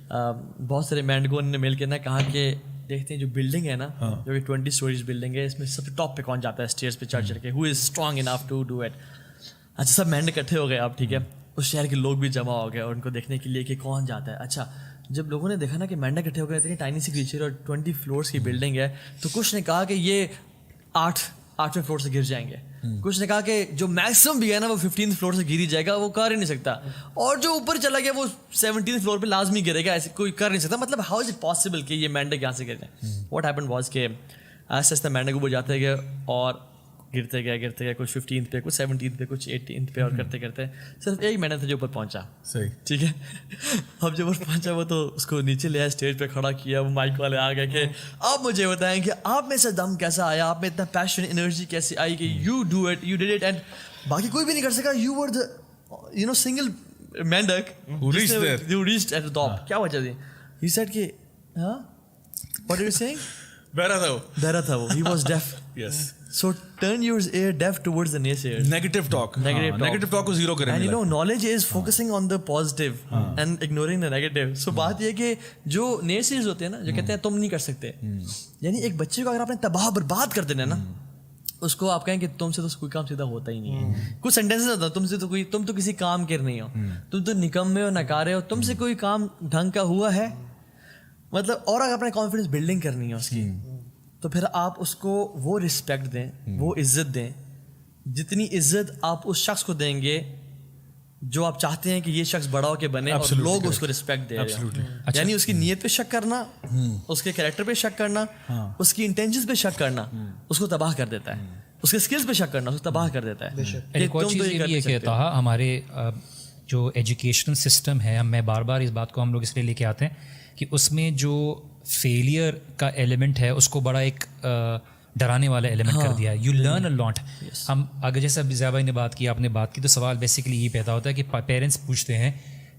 بہت سارے مینڈگون نے مل کے نا کہا کہ دیکھتے ہیں جو بلڈنگ ہے نا, جو کہ 20 اسٹوریز بلڈنگ ہے, اس میں سب سے ٹاپ پہ کون جاتا ہے اسٹیئرز پہ چڑھ کے, who is strong enough to do it. اچھا سب مینڈ اکٹھے ہو گئے آپ, ٹھیک ہے, اس شہر کے لوگ بھی جمع ہو گئے اور ان کو دیکھنے کے لیے کہ کون جاتا ہے. اچھا جب لوگوں نے دیکھا نا کہ مینڈ اکٹھے ہو گئے, اتنی ٹائنی سی کریچر اور 20 فلورس کی بلڈنگ ہے, تو کچھ نے کہا کہ یہ 8ویں فلور سے گر جائیں گے, کچھ نے کہا کہ جو میکسیمم بھی ہے نا وہ 15th فلور سے گر ہی جائے گا, وہ کر ہی نہیں سکتا, اور جو اوپر چلا گیا وہ 17th فلور پہ لازمی گرے گا, ایسے کوئی کر نہیں سکتا. مطلب ہاؤ از اٹ پاسبل کہ یہ مینڈک یہاں سے گر جائیں. واٹ ہیپن واز کہ آہستہ آہستہ مینڈک اوپر جاتے گئے اور گرتے گئے, کچھ 15th پہ, کچھ 17th پہ, کچھ 18th پہ, اور کرتے کرتے صرف ایک مینڈک تھا جو اوپر پہنچا. صحیح, ٹھیک ہے. اب جب اوپر پہنچا وہ تو اس کو نیچے لے آیا, اسٹیج پہ کھڑا کیا, وہ مائک والے آ گئے کہ آپ مجھے بتائیں کہ آپ میں سے دم کیسا آیا, آپ میں اتنا پیشن انرجی کیسے آئی کہ you do it, you did it, and باقی کوئی بھی نہیں کر سکا, یو ور دا سنگل مینڈک who reached at the top. کیا وجہ تھی؟ He said کہ ہاں what are you saying? بہرا تھا وہ, he was deaf. Yes. So turn your ear deaf towards the naysayers. Negative talk کو zero کریں. And you know knowledge is focusing on the positive and ignoring the negative. So بات یہ کہ جو naysayers ہوتے ہیں نا, جو کہتے ہیں تم نہیں کر سکتے, یعنی ایک بچے کو اگر آپ نے تباہ برباد کر دینا نا, اس کو آپ کہیں کہ تم سے تو کوئی کام سیدھا ہوتا ہی نہیں ہے. کچھ سینٹینسز ہوتا ہے, تم سے تو کوئی, تم تو کسی کام کے نہیں ہو, تم تو نکمے ہو, نکارے ہو, تم سے کوئی کام ڈھنگ کا ہوا ہے, مطلب. اور اگر اپنے کانفیڈنس بلڈنگ کرنی ہے اس کی, تو پھر آپ اس کو وہ رسپیکٹ دیں, وہ عزت دیں, جتنی عزت آپ اس شخص کو دیں گے جو آپ چاہتے ہیں کہ یہ شخص بڑا ہو کے بنے, اور لوگ اس کو رسپیکٹ دیں. یعنی اس کی نیت پہ شک کرنا, اس کے کریکٹر پہ شک کرنا, اس کی انٹینشنز پہ شک کرنا اس کو تباہ کر دیتا ہے, اس کے اسکلز پہ شک کرنا اس کو تباہ کر دیتا ہے. ایک اور چیز یہ بھی ہے کہ تھا ہمارے جو ایجوکیشنل سسٹم ہے, میں بار بار اس بات کو ہم لوگ اس لیے لے کے آتے ہیں کہ اس میں جو فیلئر کا ایلیمنٹ ہے اس کو بڑا ایک ڈرانے والا ایلیمنٹ کر دیا ہے. یو لرن اے لاٹ. ہم اگر جیسے ابھی ضیاء بھائی نے بات کی, آپ نے بات کی, تو سوال بیسیکلی یہ پیدا ہوتا ہے کہ پیرنٹس پوچھتے ہیں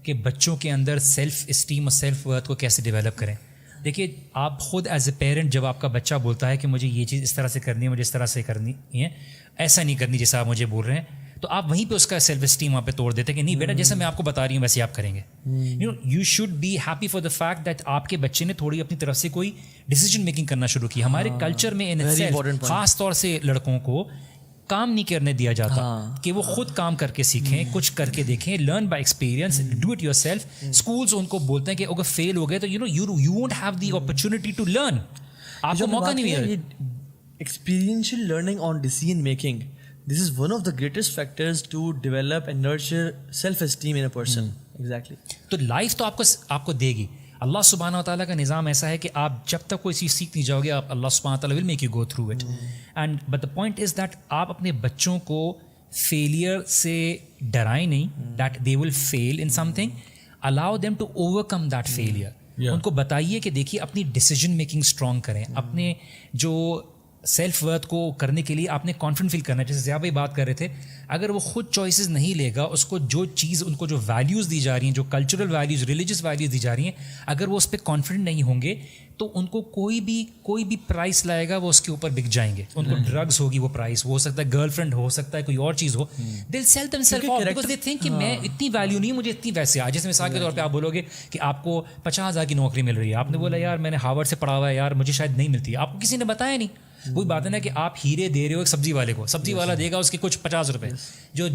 کہ بچوں کے اندر سیلف اسٹیم اور سیلف ورتھ کو کیسے ڈیولپ کریں. دیکھیے آپ خود ایز اے پیرنٹ جب آپ کا بچہ بولتا ہے کہ مجھے یہ چیز اس طرح سے کرنی ہے, مجھے اس طرح سے کرنی ہے, ایسا نہیں کرنی جیسا آپ مجھے بول رہے ہیں, تو آپ وہیں پہ اس کا سیلف اسٹیم وہاں پہ توڑ دیتے کہ نہیں بیٹا جیسا میں آپ کو بتا رہی ہوں ویسے آپ کریں گے. You should be happy for the fact that آپ کے بچے نے تھوڑی اپنی طرف سے کوئی ڈیسیجن میکنگ کرنا شروع کی. ہمارے کلچر میں خاص طور سے لڑکوں کو کام نہیں کرنے دیا جاتا کہ وہ خود کام کر کے سیکھیں, کچھ کر کے دیکھیں, learn by experience, do it yourself. Schools ان کو بولتے ہیں کہ اگر فیل ہو گئے تو you won't have the opportunity to learn, آپ کو موقع نہیں ملے. Experiential learning on decision making, this is one of the greatest factors to develop and nurture self-esteem in a person. Exactly. تو لائف تو آپ کو دے گی. اللہ سبحانہ و تعالیٰ کا نظام ایسا ہے کہ آپ جب تک کوئی چیز سیکھ نہیں جاؤ گے, آپ اللہ سبحانہ و تعالیٰ will make you go through it. And but the point is that آپ اپنے بچوں کو فیلئر سے ڈرائیں نہیں, that they will fail in something, allow them to overcome that failure. ان کو بتائیے کہ دیکھیے اپنی ڈیسیجن میکنگ اسٹرانگ کریں, اپنے جو سیلف ورتھ کو کرنے کے لیے آپ نے کانفیڈنٹ فیل کرنا ہے. جیسے ضیاء بھائی بات کر رہے تھے, اگر وہ خود چوائسیز نہیں لے گا, اس کو جو چیز, ان کو جو ویلیوز دی جا رہی ہیں, جو کلچرل ویلیوز, ریلیجس ویلیوز دی جا رہی ہیں, اگر وہ اس پہ کانفیڈنٹ نہیں ہوں گے تو ان کو کوئی بھی پرائس لائے گا وہ اس کے اوپر بک جائیں گے. ان کو ڈرگس ہوگی وہ پرائس, وہ ہو سکتا ہے گرل فرینڈ, ہو سکتا ہے کوئی اور چیز ہو. They sell themselves off because they think کہ میں اتنی ویلیو نہیں, مجھے اتنی ویسے آ. جیسے مثال کے طور پہ آپ بولو گے کہ آپ کو 50,000 کی نوکری مل رہی ہے, آپ نے بولا یار میں نے ہارورڈ سے پڑھا ہوا ہے, یار مجھے شاید نہیں ملتی. آپ کو کسی نے بتایا نہیں. وہی بات ہے نا کہ آپ ہیرے دے رہے ہو ایک سبزی والے کو, سبزی والا دے گا اس کے کچھ 50 روپے, جو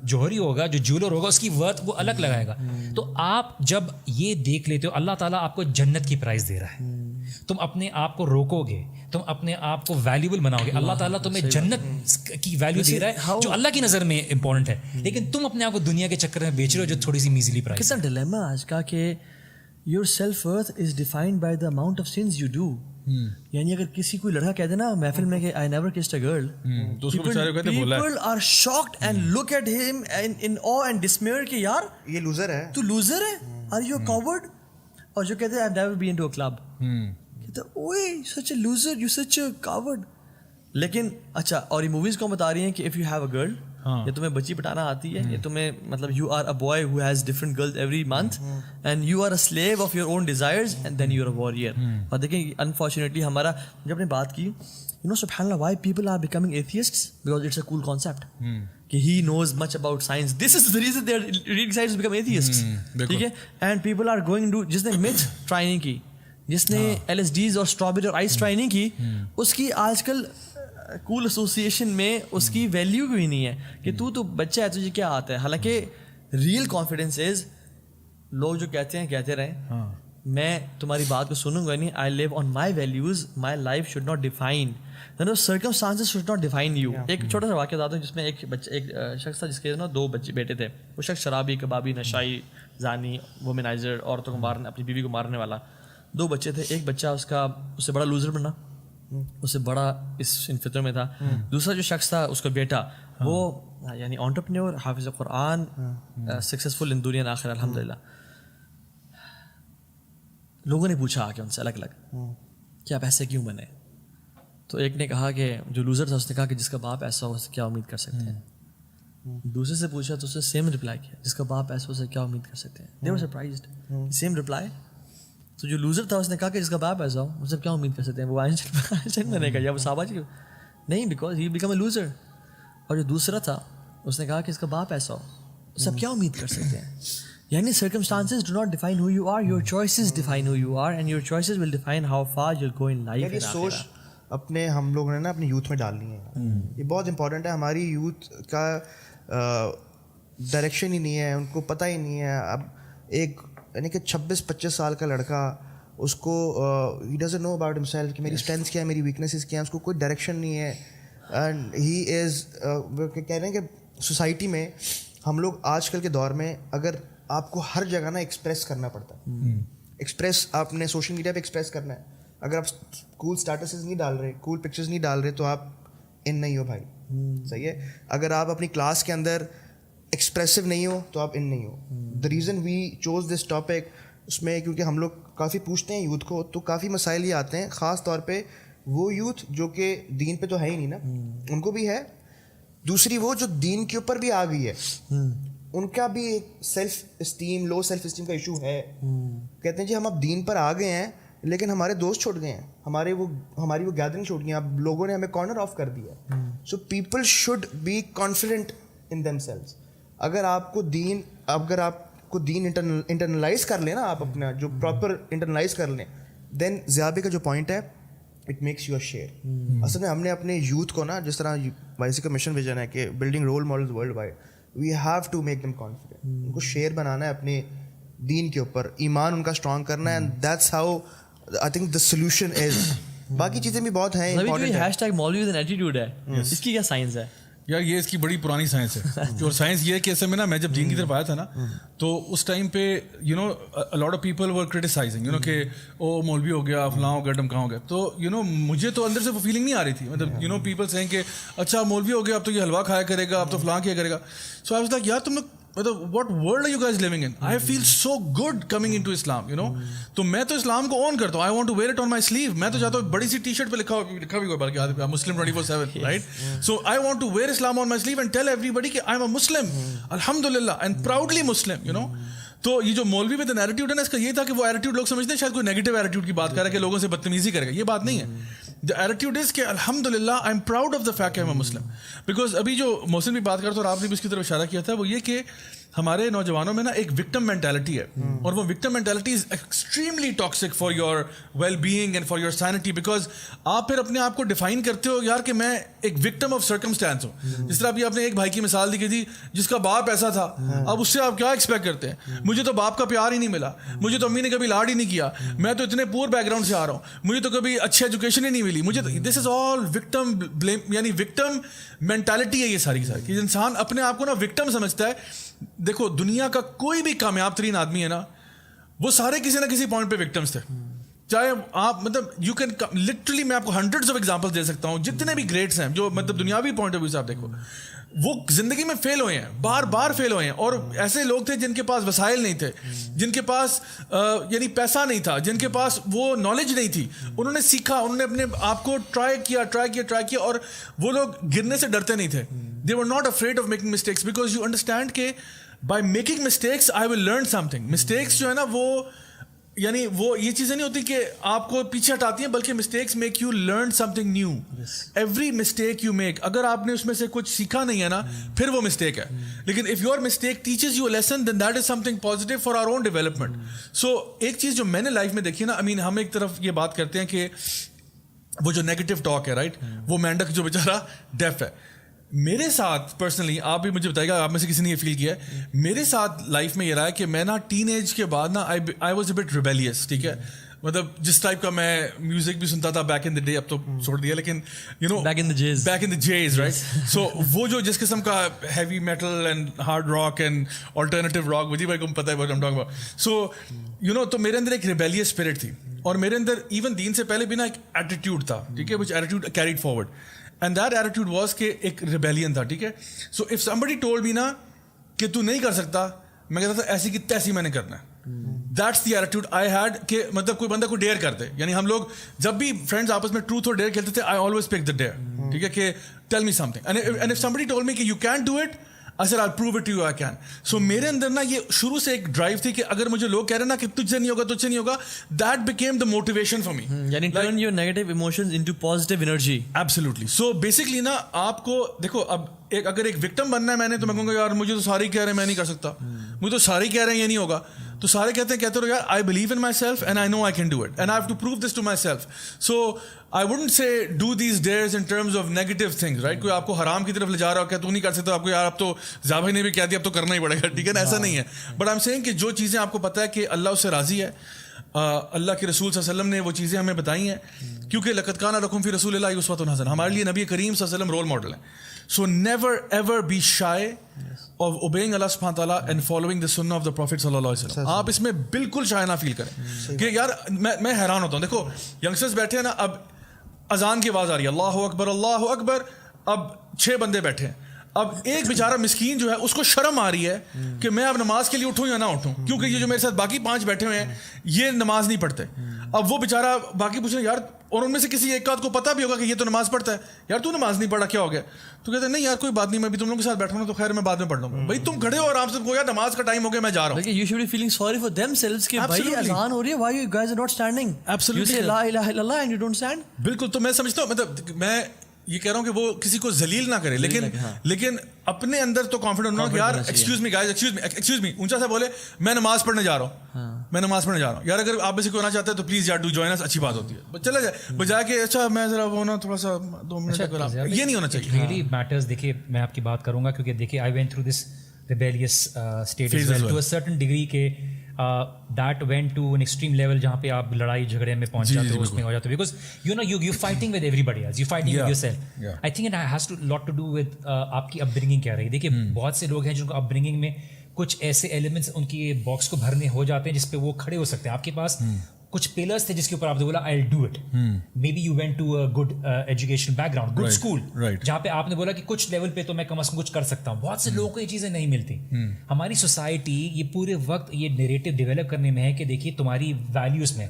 جوہری ہوگا, جو جیولر ہوگا, اس کی ورتھ وہ الگ لگائے گا. تو آپ جب یہ دیکھ لیتے ہو اللہ تعالیٰ آپ کو جنت کی پرائز دے رہا ہے, تم اپنے آپ کو روکو گے, تم اپنے آپ کو ویلیوبل بناؤ گے, اللہ تعالیٰ تمہیں جنت کی ویلیو دے رہا ہے جو اللہ کی نظر میں امپورٹنٹ ہے, لیکن تم اپنے آپ کو دنیا کے چکر میں بیچ رہے ہو جو تھوڑی سی میزلی پرائز. کتنا ڈیلیما آج کا کہ your self worth is defined by the amount of sins you do. یعنی اگر کسی کوئی لڑکا کہہ دے نا محفل میں کہ I never kissed a girl, people are shocked and look at him in a and ڈسمیئر کہ یار یہ لوزر ہے, تو لوزر ہے, آر یو کاورڈ. اور جو کہتے ہیں I never been to a club, کہتے اوئے such a loser, you such a coward. لیکن اچھا, اور یہ موویز کو بتا رہی ہیں کہ if you have a girl, یہ تمہیں بچی پٹانا آتی ہے, یہ تمہیں مطلب you are a boy who has different girls every month and you are a slave of your own desires and then you are a warrior. اور دیکھیں انفارچونیٹلی ہمارا جب نے بات کی, یو نو سبحان اللہ why people are becoming atheists, because it's a cool concept کہ he knows much about science. This is the reason they are reading science to become atheists. ٹھیک ہے, and people are going to, جس نے meth try نہیں کی, جس نے L S Ds اور اسٹرابیری اور آئس ٹرائی نہیں کی, اس کی آج کل کول ایسوسیشن میں اس کی ویلیو بھی نہیں ہے کہ تو بچہ ہے, تجھے کیا آتا ہے. حالانکہ ریئل کانفیڈنس از, لوگ جو کہتے ہیں کہتے رہیں, میں تمہاری بات کو سنوں گا نہیں, I live on my values, my life should not define, circumstances should not define you. ایک چھوٹا سا واقعہ بتاتا ہوں جس میں ایک شخص تھا جس کے نا 2 بیٹے تھے. وہ شخص شرابی, کبابی, نشائی, زانی, وومنائزر, عورتوں کو مارنے, اپنی بیوی کو مارنے والا. 2 بچے تھے. ایک بچہ اس کا اس سے بڑا لوزر بنا, اس سے بڑا اس فطر میں تھا. دوسرا جو شخص تھا اس کا بیٹا, وہ یعنی انٹرپرینور, حافظ قرآن, سکسیزفل ان دنیا آخر الحمد للہ. لوگوں نے پوچھا آ کے ان سے الگ الگ کہ آپ ایسے کیوں بنے. تو ایک نے کہا کہ جو لوزر تھا اس نے کہا کہ جس کا باپ ایسا ہو اسے کیا امید کر سکتے ہیں. دوسرے سے پوچھا تو اس نے سیم رپلائی کیا, جس کا باپ ایسا ہو اسے کیا امید کر سکتے ہیں. دے ور سرپرائزڈ, سیم رپلائی. تو جو لوزر تھا اس نے کہا کہ جس کا باپ ایسا ہو اس سے کیا امید کر سکتے ہیں, وہ آئنسٹائن بنے گا یا وہ صحابہ جی نہیں, because he become a loser. اور جو دوسرا تھا اس نے کہا کہ اس کا باپ ایسا ہو اس سے کیا امید کر سکتے ہیں. یعنی circumstances do not define who you are, your choices define who you are, and your choices will define how far you'll go in life. یہ سوچ اپنے ہم لوگوں نے نا اپنے یوتھ میں ڈالنی ہے. یہ بہت امپورٹنٹ ہے. ہماری یوتھ کا ڈائریکشن ہی نہیں ہے, ان کو پتہ ہی نہیں ہے. اب ایک یعنی کہ 26-25 سال کا لڑکا, اس کو he doesn't know about himself کہ میری اسٹرینتھس کیا ہے, میری ویکنیسز کیا ہیں, اس کو کوئی ڈائریکشن نہیں ہے. اینڈ ہی از کہہ رہے ہیں کہ سوسائٹی میں ہم لوگ آج کل کے دور میں اگر آپ کو ہر جگہ نا ایکسپریس کرنا پڑتا ہے, ایکسپریس آپ نے سوشل میڈیا پہ ایکسپریس کرنا ہے. اگر آپ کول اسٹیٹسز نہیں ڈال رہے, کول پکچرز نہیں ڈال رہے تو آپ ان نہیں ہو بھائی, صحیح ہے. اگر آپ اپنی کلاس کے اندر ایکسپریسو نہیں ہو تو آپ ان نہیں ہو. The reason we chose this topic اس میں کیونکہ ہم لوگ کافی پوچھتے ہیں یوتھ کو, تو کافی مسائل یہ آتے ہیں, خاص طور پہ وہ یوتھ جو کہ دین پہ تو ہے ہی نہیں نا, ان کو بھی ہے. دوسری وہ جو دین کے اوپر بھی آ گئی ہے, ان کا بھی ایک سیلف اسٹیم, لو سیلف اسٹیم کا ایشو ہے. کہتے ہیں جی ہم اب دین پر آ گئے ہیں لیکن ہمارے دوست چھوٹ گئے ہیں, ہماری وہ گیدرنگ چھوٹ گئی ہیں, اب لوگوں نے ہمیں کارنر آف کر دیا. So people should be confident in themselves. اگر آپ کو دین انٹرنلائز کر لیں نا, آپ اپنا جو پراپر انٹرنلائز کر لیں, دین ضیاء کا جو پوائنٹ ہے it makes you a share. اصل میں ہم نے اپنے یوتھ کو نا جس طرح YC کا مشن ویژن ہے کہ building role models worldwide, we have to make them confident. ان کو شیئر بنانا ہے اپنے دین کے اوپر, ایمان ان کا اسٹرانگ کرنا ہے, and that's how I think the solution is. باقی چیزیں بھی بہت ہیں امپورٹنٹ. ہیش ٹیگ مولوی ود این ایٹیٹیوڈ ہے, اس کی کیا سائنس ہے یار؟ یہ اس کی بڑی پرانی سائنس ہے. اور سائنس یہ ہے کہ اصل میں نا میں جب دین کی طرف آیا تھا نا تو اس ٹائم پہ you know lot of people were criticizing you know کہ او مولوی ہو گیا, فلاں ہو گیا, ڈمکاں ہو گیا. تو یو نو مجھے تو اندر سے وہ فیلنگ نہیں آ رہی تھی. مطلب یو نو پیپل سیئنگ کہ اچھا مولوی ہو گیا اب تو یہ حلوہ کھایا کرے گا, اب تو فلاں کیا کرے گا. سو آئی واز لائک یار تم لوگ مطلب what world are you guys living in? I feel so good coming in to Islam you know. تو میں تو اسلام کو اون کرتا ہوں. I want to wear it on my sleeve. میں تو چاہتا ہوں بڑی سی ٹی شرٹ پہ لکھا بھی ہوا بلکہ Muslim 24/7 right. So I want to wear Islam on my sleeve and tell everybody کہ آئی ایم اے مسلم الحمد للہ and proudly Muslim you know. تو یہ جو مولوی ود این ایٹیٹیوڈ ہے نا, اس کا یہ تھا کہ وہ ایٹیٹیوڈ لوگ سمجھتے ہیں شاید کوئی نیگیٹو ایٹیٹیوڈ کی بات کر رہا ہے کہ لوگوں سے بدتمیزی کرے گا. یہ بات نہیں ہے. دا ایٹیٹیوڈ از کہ الحمد للہ I am proud of the fact I am a Muslim. Because ابھی جو محسن بھی بات کرتا اور آپ نے بھی اس کی طرف اشارہ کیا تھا, وہ یہ کہ ہمارے نوجوانوں میں نا ایک وکٹم مینٹیلٹی ہے, اور وہ victim mentality is extremely toxic for your well being and for your sanity. Because آپ پھر اپنے آپ کو ڈیفائن کرتے ہو یار کہ میں ایک وکٹم آف سرکمسٹانس ہوں. جس طرح ابھی آپ نے ایک بھائی کی مثال دی کہ تھی جس کا باپ ایسا تھا, اب اس سے آپ کیا ایکسپیکٹ کرتے ہیں؟ مجھے تو باپ کا پیار ہی نہیں ملا, مجھے تو امی نے کبھی لاڈ ہی نہیں کیا, میں تو اتنے پور بیک گراؤنڈ سے آ رہا ہوں, مجھے تو کبھی اچھی ایجوکیشن ہی نہیں ملی, مجھے دس از آل وکٹم بلیم. یعنی وکٹم مینٹیلٹی ہے یہ ساری کی ساری, کہ انسان اپنے آپ کو نا وکٹم سمجھتا ہے. دیکھو دنیا کا کوئی بھی کامیاب ترین آدمی ہے نا, وہ سارے کسی نہ کسی پوائنٹ پہ وکٹمس تھے. چاہے آپ مطلب یو کین لٹرلی میں آپ کو ہنڈریڈز آف ایگزامپل دے سکتا ہوں. جتنے بھی گریٹس ہیں جو مطلب دنیاوی پوائنٹ آف ویو سے آپ دیکھو, وہ زندگی میں فیل ہوئے ہیں, بار بار فیل ہوئے ہیں. اور ایسے لوگ تھے جن کے پاس وسائل نہیں تھے, جن کے پاس یعنی پیسہ نہیں تھا, جن کے پاس وہ نالج نہیں تھی. انہوں نے سیکھا, انہوں نے اپنے آپ کو ٹرائی کیا, اور وہ لوگ گرنے سے ڈرتے نہیں تھے. They were not afraid of making mistakes because you understand کہ by making mistakes I will learn something. Mistakes جو ہے نا وہ یعنی وہ یہ چیزیں نہیں ہوتی کہ آپ کو پیچھے ہٹاتی ہیں, بلکہ mistakes make you learn some thing new. Every mistake you make, اگر آپ نے اس میں سے کچھ سیکھا نہیں ہے نا, پھر وہ مسٹیک ہے. لیکن if your mistake teaches you a lesson then that is something positive for our own development. So ایک چیز جو میں نے لائف میں دیکھی نا, آئی مین ہم ایک طرف یہ بات کرتے ہیں کہ وہ جو نیگیٹو ٹاک ہے رائٹ, وہ مینڈک جو بیچارہ ڈیف ہے. میرے ساتھ پرسنلی, آپ بھی مجھے بتائیے گا آپ میں سے کسی نے یہ فیل کیا ہے, میرے ساتھ لائف میں یہ رہا ہے کہ میں نا ٹین ایج کے بعد نا I was a but rebellious. ٹھیک ہے, مطلب جس ٹائپ کا میں میوزک بھی سنتا تھا بیک ان دا ڈے, اب تو چھوڑ دیا, لیکن you know back in the days right. So وہ جو جس قسم کا heavy metal and hard rock and alternative rock, مجھے بھائی کو پتہ ہے what I'm talking about. So you know تو میرے اندر ایک ریبیلیس اسپرٹ تھی, اور میرے اندر ایون دین سے پہلے بھی نا ایک ایٹیٹیوڈ تھا. ٹھیک ہے, which attitude carried forward, and that attitude was کہ ایک ریبیلین تھا. ٹھیک ہے, so if somebody told me نا کہ تو نہیں کر سکتا, میں کہتا تھا ایسی کی تیسی میں نے کرنا ہے. That's the attitude I had کہ مطلب کوئی بندہ کو ڈیئر کر دے. یعنی ہم لوگ جب بھی فرینڈز آپس میں ٹروتھ اور ڈیئر کھیلتے تھے, I always pick the deer. ٹھیک ہے, کہ tell me some thing, and if somebody told me کہ you can do it, I said I'll prove it to you I can. So میرے اندر نا یہ شروع سے ایک ڈرائیو تھی کہ اگر مجھے لوگ کہہ رہے نا کہ تجھ سے نہیں ہوگا, that became the motivation for me. یعنی turn your negative emotions into positive energy. Absolutely. So basically نا آپ کو دیکھو, اب اگر ایک وکٹم بننا ہے میں نے, تو میں کہوں گا یار مجھے تو سارے کہہ رہے ہیں میں نہیں کر سکتا, مجھے تو سارے کہہ رہے ہیں یہ نہیں ہوگا. تو سارے کہتے رہو یار I believe in myself and I know I can do it and I have to prove this to myself. So I wouldn't say do these dares in terms of negative things, right? کوئی آپ کو حرام کی طرف لے جا رہا ہو کہ تو نہیں کر سکتا, آپ کو یار اب تو زابئی نے بھی کہہ دیا اب تو کرنا ہی پڑے گا. ٹھیک ہے نا, ایسا نہیں ہے. بٹ I'm saying کہ جو چیزیں آپ کو پتہ ہے کہ اللہ اس سے راضی ہے, اللہ کے رسول صلی اللہ علیہ وسلم نے وہ چیزیں ہمیں بتائی ہیں, کیونکہ لقد کان لکم فی رسول اللہ اسوۃ حسنہ, ہمارے لیے نبی کریم صلی اللہ علیہ وسلم رول ماڈل ہیں. So never ever be shy of obeying Allah subhanahu wa ta'ala and following the sunnah of the Prophet sallallahu alaihi wasallam. آپ اس میں بالکل شائع نہ فیل کریں کہ یار میں حیران ہوتا ہوں. دیکھو ینگسٹرز بیٹھے ہیں نا, اب اذان کی آواز آ رہی ہے, اللہ اکبر, اب 6 بندے بیٹھے ہیں. اب ایک بیچارہ مسکین جو ہے اس کو شرم آ رہی ہے کہ میں اب نماز کے لیے اٹھوں یا نہ اٹھوں, کیونکہ یہ جو میرے ساتھ باقی 5 بیٹھے ہوئے ہیں یہ نماز نہیں پڑھتے. اب وہ بیچارہ باقی پوچھ رہے ہیں یار, اور ان میں سے کسی ایک آدھ کو پتہ بھی ہوگا کہ یہ تو نماز پڑھتا ہے, یار تو نماز نہیں پڑھا کیا ہو گیا؟ تو کہتے ہیں نہیں یار کوئی بات نہیں, میں بھی تم لوگوں کے ساتھ بیٹھا ہوں تو خیر میں بعد میں پڑھ لوں گا. بھائی تم کھڑے ہو اور آپ سب کو یار نماز کا ٹائم ہو گیا میں جا رہا ہوں. You should be feeling sorry for themselves کہ بھائی اذان ہو رہی ہے, why you guys are not standing? Absolutely. You say la ilaha illallah and you don't stand. بالکل. تو میں سمجھتا ہوں, مطلب میں یہ کہہ رہا ہوں کہ وہ کسی کو ذلیل نہ کرے, لیکن اپنے اندر تو کانفیڈنٹ ہونا کہ یار excuse me guys, excuse me, اونچا سا بولے میں نماز پڑھنے جا رہا ہوں. میں نماز پڑھنے جا رہا ہوں. یار اگر آپ میں سے کوئی آنا چاہتا ہے تو پلیز یار ڈو جوائن اس, اچھی بات ہوتی ہے, چلا جائے بجائے کہ اچھا میں ذرا وہ نا تھوڑا سا 2 منٹ یہ نہیں ہونا چاہیے. Really matters. دیکھیے میں آپ کی بات کروں گا کیونکہ دیکھیے I went through this rebellious state to a certain degree کے that went to an extreme level جہاں پہ آپ لڑائی جھگڑے میں پہنچ جاتے ہو, اس میں ہو جاتے ہو, because you know you fighting with everybody else, you fighting with yourself. I think it has to lot to do with آپ کی اپ برنگنگ کیا رہی. دیکھیے بہت سے لوگ ہیں جن کو اپ برنگنگ میں کچھ ایسے ایلیمنٹس ان کی باکس کو بھرنے ہو جاتے ہیں جس پہ وہ کھڑے ہو سکتے ہیں. آپ کے پاس کچھ پلرس تھے جس کے اوپر آپ نے بولا I will do it. Maybe you went to a good education background, good school, جہاں پہ آپ نے بولا کہ کچھ لیول پہ تو میں کم از کم کچھ کر سکتا ہوں. بہت سے لوگوں کو یہ چیزیں نہیں ملتی. ہماری سوسائٹی یہ پورے وقت یہ نیریٹو ڈیولپ کرنے میں ہے کہ دیکھیے تمہاری ویلیوز میں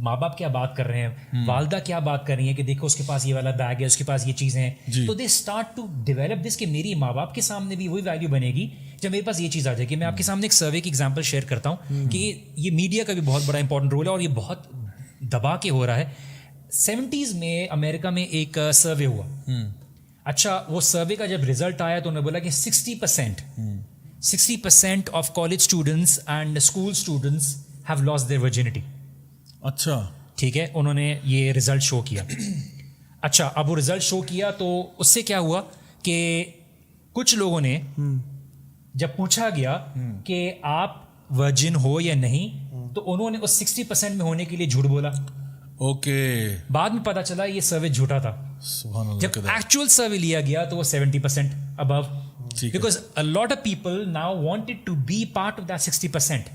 ماں باپ کیا بات کر رہے ہیں, والدہ کیا بات کر رہی ہیں کہ دیکھو اس کے پاس یہ والا بیگ ہے, اس کے پاس یہ چیزیں ہیں, تو they start to develop this کہ میری ماں باپ کے سامنے بھی وہی ویلیو بنے گی جب میرے پاس یہ چیز آ جائے گی. میں آپ کے سامنے ایک سروے کی ایگزامپل شیئر کرتا ہوں کہ یہ میڈیا کا بھی بہت بڑا امپورٹنٹ رول ہے اور یہ بہت دبا کے ہو رہا ہے. 70s میں امریکہ میں ایک سروے ہوا. اچھا وہ سروے کا جب رزلٹ آیا تو انہوں نے بولا کہ 60% of college students and school students have lost their virginity. اچھا ٹھیک ہے, انہوں نے یہ رزلٹ شو کیا. اچھا اب وہ رزلٹ شو کیا تو اس سے کیا ہوا کہ کچھ لوگوں نے جب پوچھا گیا کہ آپ ورجن ہو یا نہیں تو انہوں نے اس 60% میں ہونے کے لیے جھوٹ بولا. اوکے, بعد میں پتا چلا یہ سروے جھوٹا تھا. جب ایکچوئل سروے لیا گیا تو وہ 70% ابو, because a lot of people now wanted to be part of that 60%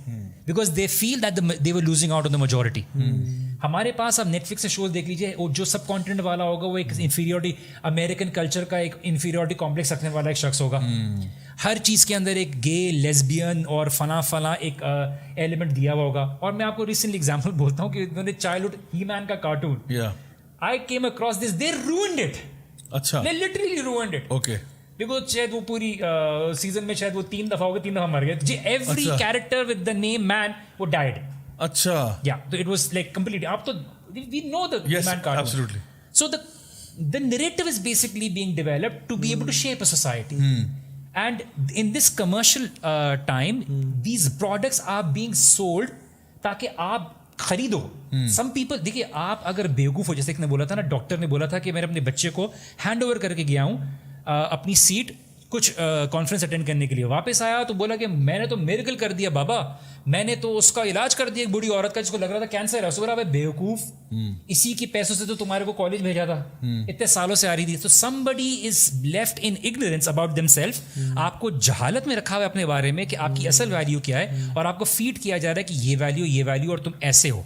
because they feel that they were losing out on the majority. ہمارے پاس اب نیٹ فلکس سے شوز دیکھ لیجیے, جو سب کانٹینٹ والا ہوگا وہ ایک انفیریورٹی امریکن کلچر کا ایک انفیریورٹی کمپلیکس رکھنے والا ایک شخص ہوگا. ہر چیز کے اندر ایک گے, لیسبین اور فلاں ایک ایلیمنٹ دیا ہوا ہوگا. اور میں آپ کو ریسنٹلی ایگزامپل بولتا ہوں کہ انہوں نے چائلڈہڈ ہی مین کا cartoon, I came across this, they ruined it. اچھا, they literally ruined it. Okay, because شاید وہ پوری سیزن میں شاید وہ 3 دفعہ ہوگا, 3 دفعہ مر گئے. جی ایوری کیریکٹر ود دا نیم مین وہ ڈائڈ. اچھا, یا تو اٹ واز لائک کمپلیٹلی, آپ تو we know the man cartoon. Absolutely. So the narrative is basically being developed to be able to shape a society. And in this commercial time, these products are being sold تاکہ آپ خریدو. Some people, دیکھیے آپ اگر بیوقوف ہو, جیسے کہ نے بولا تھا نا, ڈاکٹر نے بولا تھا کہ میں اپنے بچے کو ہینڈ اوور کر کے گیا ہوں اپنی سیٹ کچھ کانفرنس اٹینڈ کرنے کے لیے. واپس آیا تو بولا کہ میں نے تو میریکل کر دیا بابا, میں نے تو اس کا علاج کر دیا ایک بوڑھی عورت کا جس کو لگ رہا تھا کینسر ہے. اس کو بولا بھائی بیوقوف, اسی کے پیسوں سے تو تمہارے کو کالج بھیجا تھا, اتنے سالوں سے آ رہی تھی. تو somebody is left in ignorance about themselves. آپ کو جہالت میں رکھا ہوا ہے اپنے بارے میں کہ آپ کی اصل ویلیو کیا ہے, اور آپ کو فیڈ کیا جا رہا ہے کہ یہ ویلیو اور تم ایسے ہو,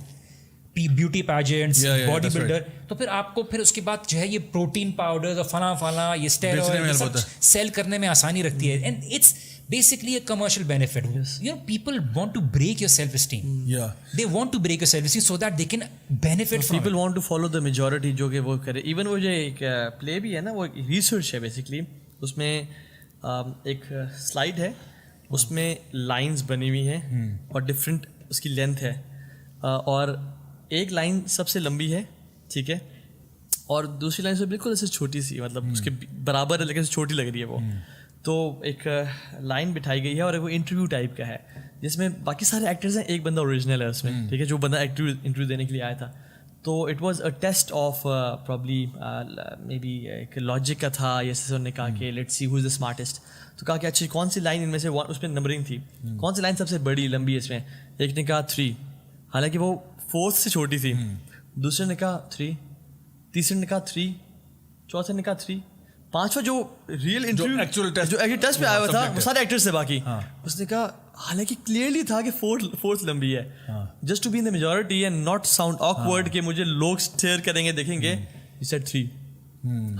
بیوٹی پیجنٹس, باڈی بلڈر. تو پھر آپ کو پھر اس کے بعد جو ہے یہ پروٹین پاؤڈر اور فلاں یہ اسٹیرائڈ سیل کرنے میں آسانی رکھتی ہے. And it's basically a commercial benefit. You know, people want to break your self-esteem. They want to break your self-esteem so that they can benefit from people it. want to follow the majority جو کہ وہ کرے. Even وہ جو ایک پلے بھی ہے نا, وہ ریسرچ ہے بیسکلی. اس میں ایک سلائڈ ہے, اس میں لائنز بنی ہوئی ہیں اور ڈفرینٹ اس کی لینتھ ہے, اور ایک لائن سب سے لمبی ہے, ٹھیک ہے, اور دوسری لائن سے بالکل ایسے چھوٹی سی, مطلب اس کے برابر ہے لیکن چھوٹی لگ رہی ہے وہ. تو ایک لائن بٹھائی گئی ہے اور وہ انٹرویو ٹائپ کا ہے جس میں باقی سارے ایکٹرز ہیں, ایک بندہ اوریجنل ہے اس میں, ٹھیک ہے, جو بندہ انٹرویو دینے کے لیے آیا تھا. تو it was a test of probably maybe ایک لاجک کا تھا, یا جیسے انہوں نے کہا کہ let's see who is the smartest. تو کہا کہ اچھا کون سی لائن ان میں سے, اس میں نمبرنگ تھی, کون سی لائن سب سے بڑی لمبی ہے اس میں. ایک نے کہا 3, حالانکہ وہ 4 سے چھوٹی تھی. دوسرے نے کہا 3, تیسرے نے کہا 3, چوتھے نے کہا 3, پانچواں جو ریئل انٹرویو جو ٹیسٹ پہ آیا ہوا تھا وہ سارے ایکٹرس تھے باقی, اس نے کہا حالانکہ کلیئرلی تھا کہ 4th لمبی ہے, just to be in the majority and not sound awkward کہ مجھے لوگ اسٹیئر کریں گے دیکھیں گے, ہی سیڈ 3,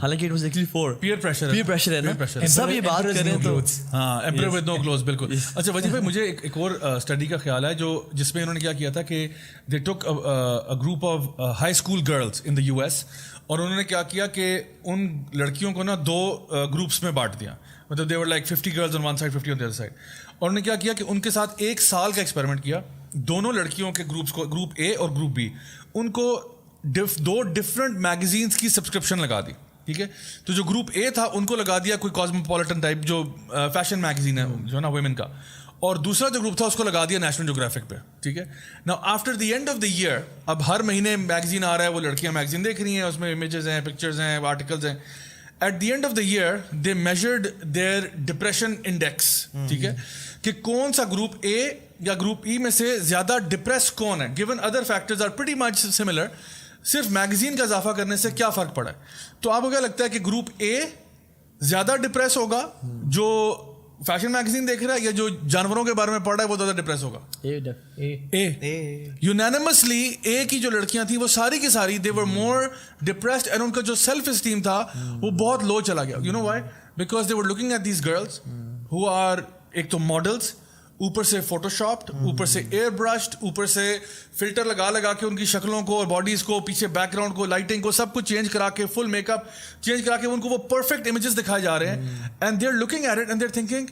حالانکہ it was actually 4. Peer pressure ہے نا, سب یہ بات کریں تو ہاں, ایمپرر ود نو کلوتھس, بالکل. اچھا وجیح بھائی, مجھے ایک اور اسٹڈی کا خیال ہے جس میں انہوں نے کیا کیا تھا کہ they took a group of high school girls in the US, اور انہوں نے کیا کیا کہ ان لڑکیوں کو نا 2 گروپس میں بانٹ دیا, مطلب دے were like 50 girls on one side 50 on the other side. اور انہوں نے کیا کیا کہ ان کے ساتھ 1 سال کا ایکسپیریمنٹ کیا, دونوں لڑکیوں کے گروپس کو, گروپ اے اور گروپ بی, ان کو 2 ڈفرنٹ میگزینس کی سبسکرپشن لگا دی, ٹھیک ہے. تو جو گروپ اے تھا ان کو لگا دیا کوئی کاسموپولیٹن ٹائپ جو فیشن میگزین ہے جو ہے نا ویمن کا, اور دوسرا جو گروپ تھا اس کو لگا دیا نیشنل جیوگرافک پہ, ٹھیک ہے. نا after the end of the year, اب ہر مہینے میگزین آ رہا ہے, وہ لڑکیاں میگزین دیکھ رہی ہیں, اس میں امیجز ہیں, پکچرز ہیں, آرٹیکلز ہیں. At the end of the year they measured their depression index, ٹھیک ہے, کہ کون سا گروپ اے یا گروپ ای میں سے زیادہ ڈپریس کون ہے, given other factors are pretty much similar, صرف میگزین کا اضافہ کرنے سے کیا فرق پڑا ہے. تو آپ کو کیا لگتا ہے کہ گروپ اے زیادہ ڈپریس ہوگا جو فیشن میگزین دیکھ رہا ہے, یا جو جانوروں کے بارے میں پڑھ رہا ہے وہ زیادہ ڈپریس ہوگا؟ یونینیمسلی اے کی جو لڑکیاں تھیں وہ ساری کی ساری دے ور مور ڈپریسڈ, اینڈ ان کا جو سیلف اسٹیم تھا وہ بہت لو چلا گیا. You know why? Because they were looking at these girls who are, ایک تو ماڈلس, اوپر سے فوٹو شاپڈ, اوپر سے ایئر برشڈ, اوپر سے فلٹر لگا کے ان کی شکلوں کو اور باڈیز کو, پیچھے بیک گراؤنڈ کو, لائٹنگ کو, سب کچھ چینج کرا کے, فل میک اپ چینج کرا کے ان کو وہ پرفیکٹ امیجز دکھائے جا رہے ہیں. And they are looking at it and they are thinking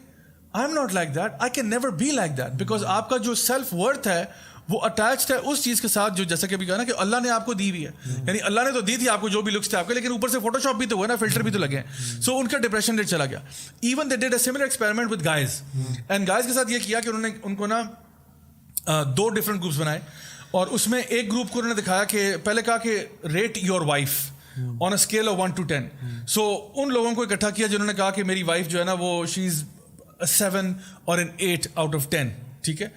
I am not like that, I can never be like that, because آپ کا جو سیلف ورتھ ہے وہ اٹیچڈ ہے اس چیز کے ساتھ جو جیسا کہ ابھی کہا نا کہ اللہ نے آپ کو دی ہوئی ہے. یعنی اللہ نے تو دی تھی آپ کو جو بھی لکس تھے آپ کے, لیکن اوپر سے فوٹو شاپ بھی تو ہوا نا, فلٹر بھی تو لگے ہیں. سو ان کا ڈپریشن ریٹ چلا گیا. Even they did a similar experiment with guys, and guys کے ساتھ یہ کیا کہ انہوں نے ان کو نا 2 ڈفرنٹ گروپس بنائے, اور اس میں ایک گروپ کو انہوں نے دکھایا کہ پہلے کہا کہ rate your wife on a scale of 1 to 10. سو ان لوگوں کو اکٹھا کیا جنہوں نے کہا کہ میری وائف جو ہے نا وہ شی از 7 اور an 8 out of 10, ٹھیک ہے.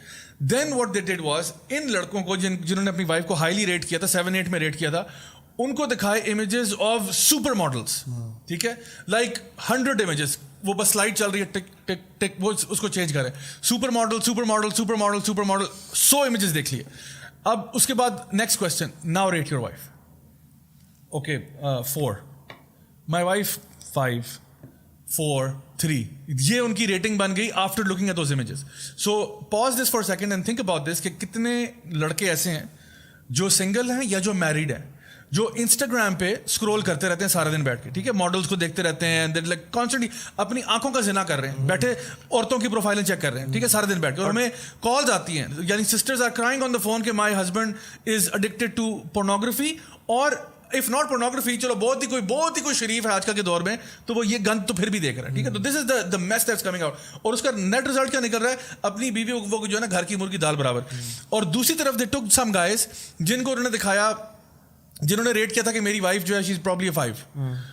دین واٹ دے ڈیڈ واز, ان لڑکوں کو جنہوں نے اپنی وائف کو ہائیلی ریٹ کیا تھا, 7-8 میں ریٹ کیا تھا, ان کو دکھائے امیجز آف سپر ماڈلس, ٹھیک ہے, لائک 100 امیجز, وہ بس سلائڈ چل رہی ہے ٹک ٹک ٹک, وہ اس کو چینج کرے, super model super model super model super model, 100 images دیکھ لیے. اب اس کے بعد next question, now rate your wife. Okay 4, my wife 5, 4, 3, یہ ان کی ریٹنگ بن گئی after looking at those images. So pause this for second and think about this کہ کتنے لڑکے ایسے ہیں جو سنگل ہیں یا جو میریڈ ہیں, جو انسٹاگرام پہ اسکرول کرتے رہتے ہیں سارا دن بیٹھ کے, ٹھیک ہے, ماڈلس کو دیکھتے رہتے ہیں, کانسٹنٹلی اپنی آنکھوں کا زنا کر رہے ہیں, بیٹھے عورتوں کی پروفائلیں چیک کر رہے ہیں, ٹھیک ہے, سارا دن بیٹھ کے, اور ہمیں کالز آتی ہیں, یعنی sisters are crying on the phone کہ my husband is addicted to pornography, اور اف ناٹ پورنوگرافی, چلو بہت ہی کوئی شریف ہے آج کل کے دور میں, تو وہ یہ گند تو پھر بھی دیکھ رہا ہے, ٹھیک ہے. تو this is the mess that's coming out, اور اس کا نیٹ ریزلٹ کیا نکل رہا ہے, اپنی بیوی وہ جو ہے نا گھر کی مرغی دال برابر. اور دوسری طرف دے ٹک سم گائز جن کو انہوں نے دکھایا, جنہوں نے ریٹ کیا تھا کہ میری وائف جو ہے شی از پرابلی اے 5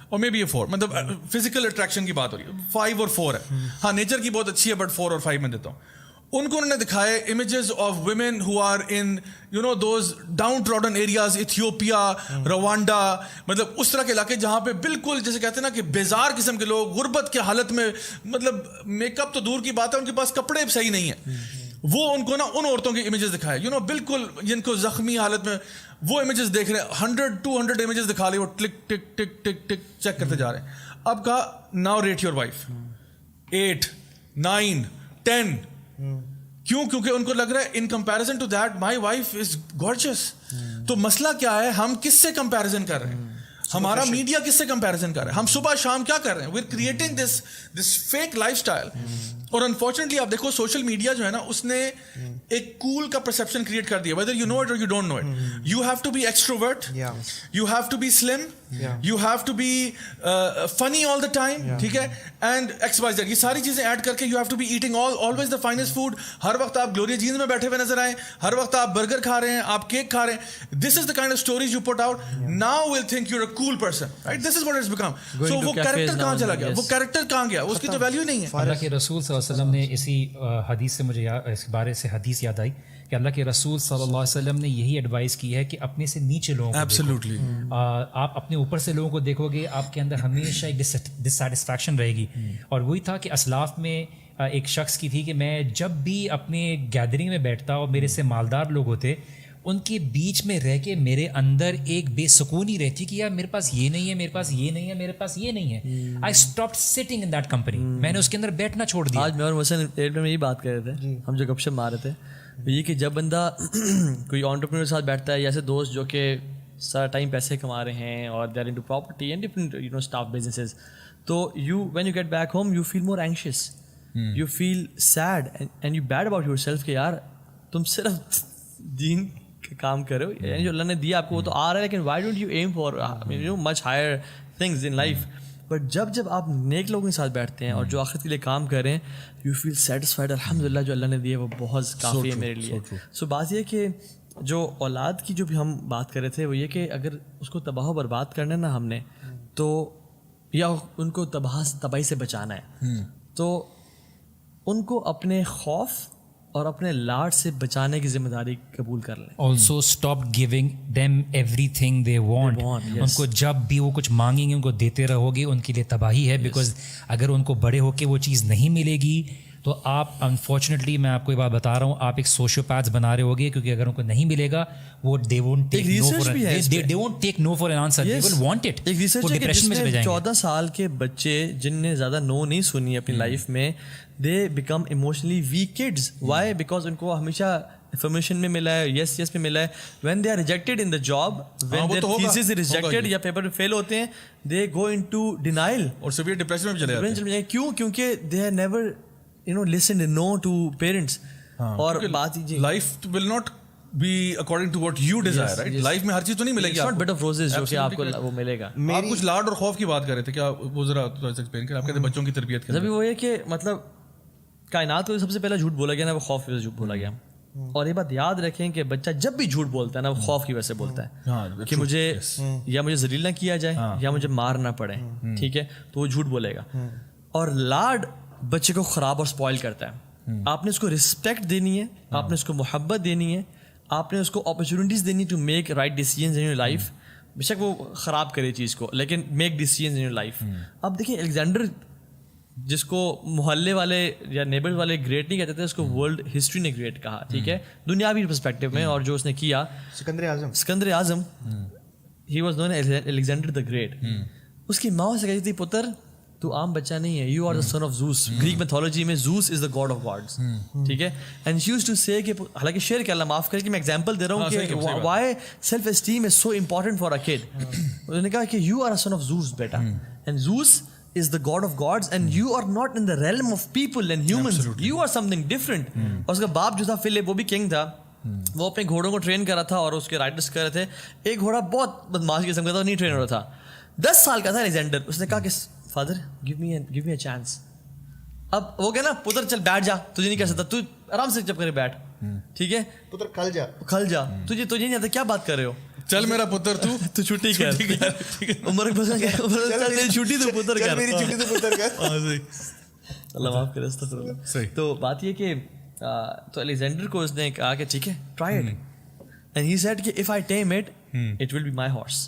اور مے بی اے 4, مطلب فزیکل اٹریکشن کی بات ہو رہی ہے, 5 اور 4 ہے, ہاں نیچر کی بہت اچھی ہے بٹ 4 اور 5 میں دیتا ہوں. ان کو انہوں نے دکھائے images of women who are in you know those downtrodden areas, Ethiopia, Rwanda, مطلب اس طرح کے علاقے جہاں پہ بالکل جیسے کہتے ہیں نا کہ بیزار قسم کے لوگ, غربت کے حالت میں, مطلب میک اپ تو دور کی بات ہے, ان کے پاس کپڑے صحیح نہیں ہیں. وہ ان کو نا ان عورتوں کے امیجز دکھائے, یو نو بالکل جن کو زخمی حالت میں, وہ امیجز دیکھ رہے ہیں, 100-200 امیجز دکھا لے, وہ ٹک ٹک ٹک ٹک ٹک چیک کرتے جا رہے ہیں. اب کہا ناؤ ریٹ یور وائف 8, 9, 10. کیوں؟ کیونکہ ان کو لگ رہا ہے in comparison to that my wife is gorgeous. تو مسئلہ کیا ہے, ہم کس سے کمپیریزن کر رہے ہیں, ہمارا میڈیا کس سے کمپیریزن کر رہا ہے, ہم صبح شام کیا کر رہے ہیں, we are creating this fake lifestyle. اور انفارچونیٹلی آپ دیکھو سوشل میڈیا جو ہے نا اس نے ایک کول کا پرسپشن کریٹ کر دیا, whether you know it or you don't know it. You have to be extrovert, you have to be slim, you have to be funny all the time, ٹھیک ہے, اینڈ ایکس وائی زیڈ, یہ ساری چیزیں add کر کے you have to be eating always the finest food. ہر وقت آپ گلوریا جینز میں بیٹھے ہوئے نظر آئیں, ہر وقت آپ برگر کھا رہے ہیں, آپ کیک کھا رہے ہیں. This is the kind of stories you put out. Now will think you are a cool person, right, this is what it's become. So وہ کیریکٹر کہاں چلا گیا, وہ کیریکٹر کہاں گیا, اس کی تو ویلیو نہیں ہے. اللہ کے رسول صلی اللہ علیہ وسلم نے اسی حدیث سے مجھے اس بارے سے حدیث یاد آئی کہ اللہ کے رسول صلی اللہ علیہ وسلم نے یہی ایڈوائز کی ہے کہ اپنے سے نیچے لوگوں کو ایبسلیوٹلی, آپ اپنے اوپر سے لوگوں کو دیکھو گے, آپ کے اندر ہمیشہ ایک ڈسسیٹسفیکشن رہے گی. اور وہی تھا کہ اسلاف میں ایک شخص کی تھی کہ میں جب بھی اپنے گیدرنگ میں بیٹھتا اور میرے سے مالدار لوگ ہوتے, ان کے بیچ میں رہ کے میرے اندر ایک بے سکونی رہتی کہ یار میرے پاس یہ نہیں ہے, میرے پاس یہ نہیں ہے, میرے پاس یہ نہیں ہے. I stopped sitting in that company, میں نے اس کے اندر بیٹھنا چھوڑ دیا. آج میں اور محسن میں یہی بات کر رہے تھے, ہم جو گپ شپ مار رہے تھے, یہ کہ جب بندہ کوئی آنٹرپرینور کے ساتھ بیٹھتا ہے, یا ایسے دوست جو کہ سارا ٹائم پیسے کما رہے ہیں اور they are into property and different you know stuff businesses, تو when you get back home you feel more anxious, you feel sad and you bad about yourself کہ یار تم صرف دین کا کام کرو, یعنی جو اللہ نے دیا آپ کو وہ تو آ رہا ہے, لیکن why don't you aim for you know much higher things in life. But جب آپ نیک لوگوں کے ساتھ بیٹھتے ہیں اور جو آخرت کے لیے کام کر رہے ہیں, یو فیل سیٹسفائڈ, الحمدللہ جو اللہ نے دیے وہ بہت کافی ہے میرے لیے. سو بات یہ کہ جو اولاد کی جو بھی ہم بات کر رہے تھے وہ یہ کہ اگر اس کو تباہ و برباد کرنا ہے نا ہم نے, تو یا ان کو تباہی سے بچانا ہے, تو ان کو اپنے خوف اور اپنے لاڈ سے بچانے کی ذمہ داری قبول کر لیں. Also stop giving them everything they want. ان کو جب بھی وہ کچھ مانگیں گے ان کو دیتے رہو گے, ان کے لیے تباہی ہے. بیکاز اگر ان کو بڑے ہو کے وہ چیز نہیں ملے گی تو آپ انفارچونیٹلی, میں آپ کو یہ بات بتا رہا ہوں, آپ ایک سوشیوپیتھ بنا رہے ہوگے, کیونکہ اگر ان کو نہیں ملے گا وہ they won't take no for an answer. They will want it. ایک ریسرچ ہے کہ جس میں 14 سال کے بچے جن نے زیادہ نو نہیں سنی اپنی لائف میں, they become emotionally weak kids. Why? Because ان کو ہمیشہ انفارمیشن میں ملا ہے, یس میں ملا ہے. when they are rejected in the job, when their thesis is rejected یا پیپر فیل ہوتے ہیں, they go into denial اور سیویئر ڈپریشن میں چلے جاتے ہیں. کیوں؟ کیونکہ they have never listened no to parents. اور بات life will not be according to what you desire, right? Life میں ہر چیز تو نہیں ملے گی. It's not bed of roses جو کہ آپ کو وہ ملے گا. آپ کچھ لاڈ اور خوف کی بات کر رہے تھے, کیا وہ ذرا ایکسپلین کریں. آپ کہتے ہیں بچوں کی تربیت کے جب وہ یہ کہ مطلب کائنات کو سب سے پہلا جھوٹ بولا گیا نا, وہ خوف کی وجہ سے جھوٹ بولا گیا. اور یہ بات یاد رکھیں کہ بچہ جب بھی جھوٹ بولتا ہے نا, وہ خوف کی وجہ سے بولتا ہے کہ مجھے ذلیل نہ کیا جائے یا مجھے مار نہ پڑے, ٹھیک ہے, تو وہ جھوٹ بولے گا. اور لاڈ بچے کو خراب اور اسپوائل کرتا ہے. آپ نے اس کو رسپیکٹ دینی ہے, آپ نے اس کو محبت دینی ہے, آپ نے اس کو اپرچونیٹیز دینی to make right decisions in your life. بے شک وہ خراب کرے چیز کو, لیکن make decisions in your life. اب دیکھیں الیگزینڈر, جس کو محلے والے یا نیبرز والے گریٹ نہیں کہتے تھے, اس کو ورلڈ ہسٹری نے گریٹ کہا, ٹھیک ہے, دنیاوی پرسپیکٹو میں. اور جو اس نے کیا, Sikandar Azam, he was known as Alexander the great. اس کی ماں سے کہتی تھی, پتر تو عام بچہ نہیں ہے, you are the son of Zeus. Greek mythology میں Zeus is the god of gods, ٹھیک ہے. اینڈ شی یوزڈ ٹو سے کہ, حالانکہ شیئر کیا, اللہ معاف کرے کہ میں ایگزامپل دے رہا ہوں کہ why self esteem is so important for a kid. انہوں نے کہا کہ you are a son of Zeus بیٹا, and Zeus is the god of gods and you are not in the realm of people and humans. You are something different. اور اس کا باپ جو تھا فلپ, وہ بھی کنگ تھا, وہ اپنے گھوڑوں کو ٹرین کر رہا تھا اور اس کے رائڈرس کر رہے تھے. ایک گھوڑا بہت بدماش قسم کا تھا, نہیں ٹرین ہو رہا تھا, 10 سال کا تھا الیگزینڈر. اس نے کہا کہ father give me a chance. اب وہ کہنا, پتر چل بیٹھ جا, تجھے نہیں کہہ سکتا, تو آرام سے چپ کرے بیٹھ, ٹھیک ہے, پتر کھل جا, تجھے نہیں آتا, کیا بات کر رہے ہو, چل میرا پتر تو چھٹی کر. عمر چھٹی تو پتر کر, میری چھٹی تو پتر کر. اللہ معاف کرے, استغفر. تو بات یہ کہ تو الیگزینڈر کو اس نے کہا کہ ٹھیک ہے, try it. And he said کہ if I tame it, it will be my horse.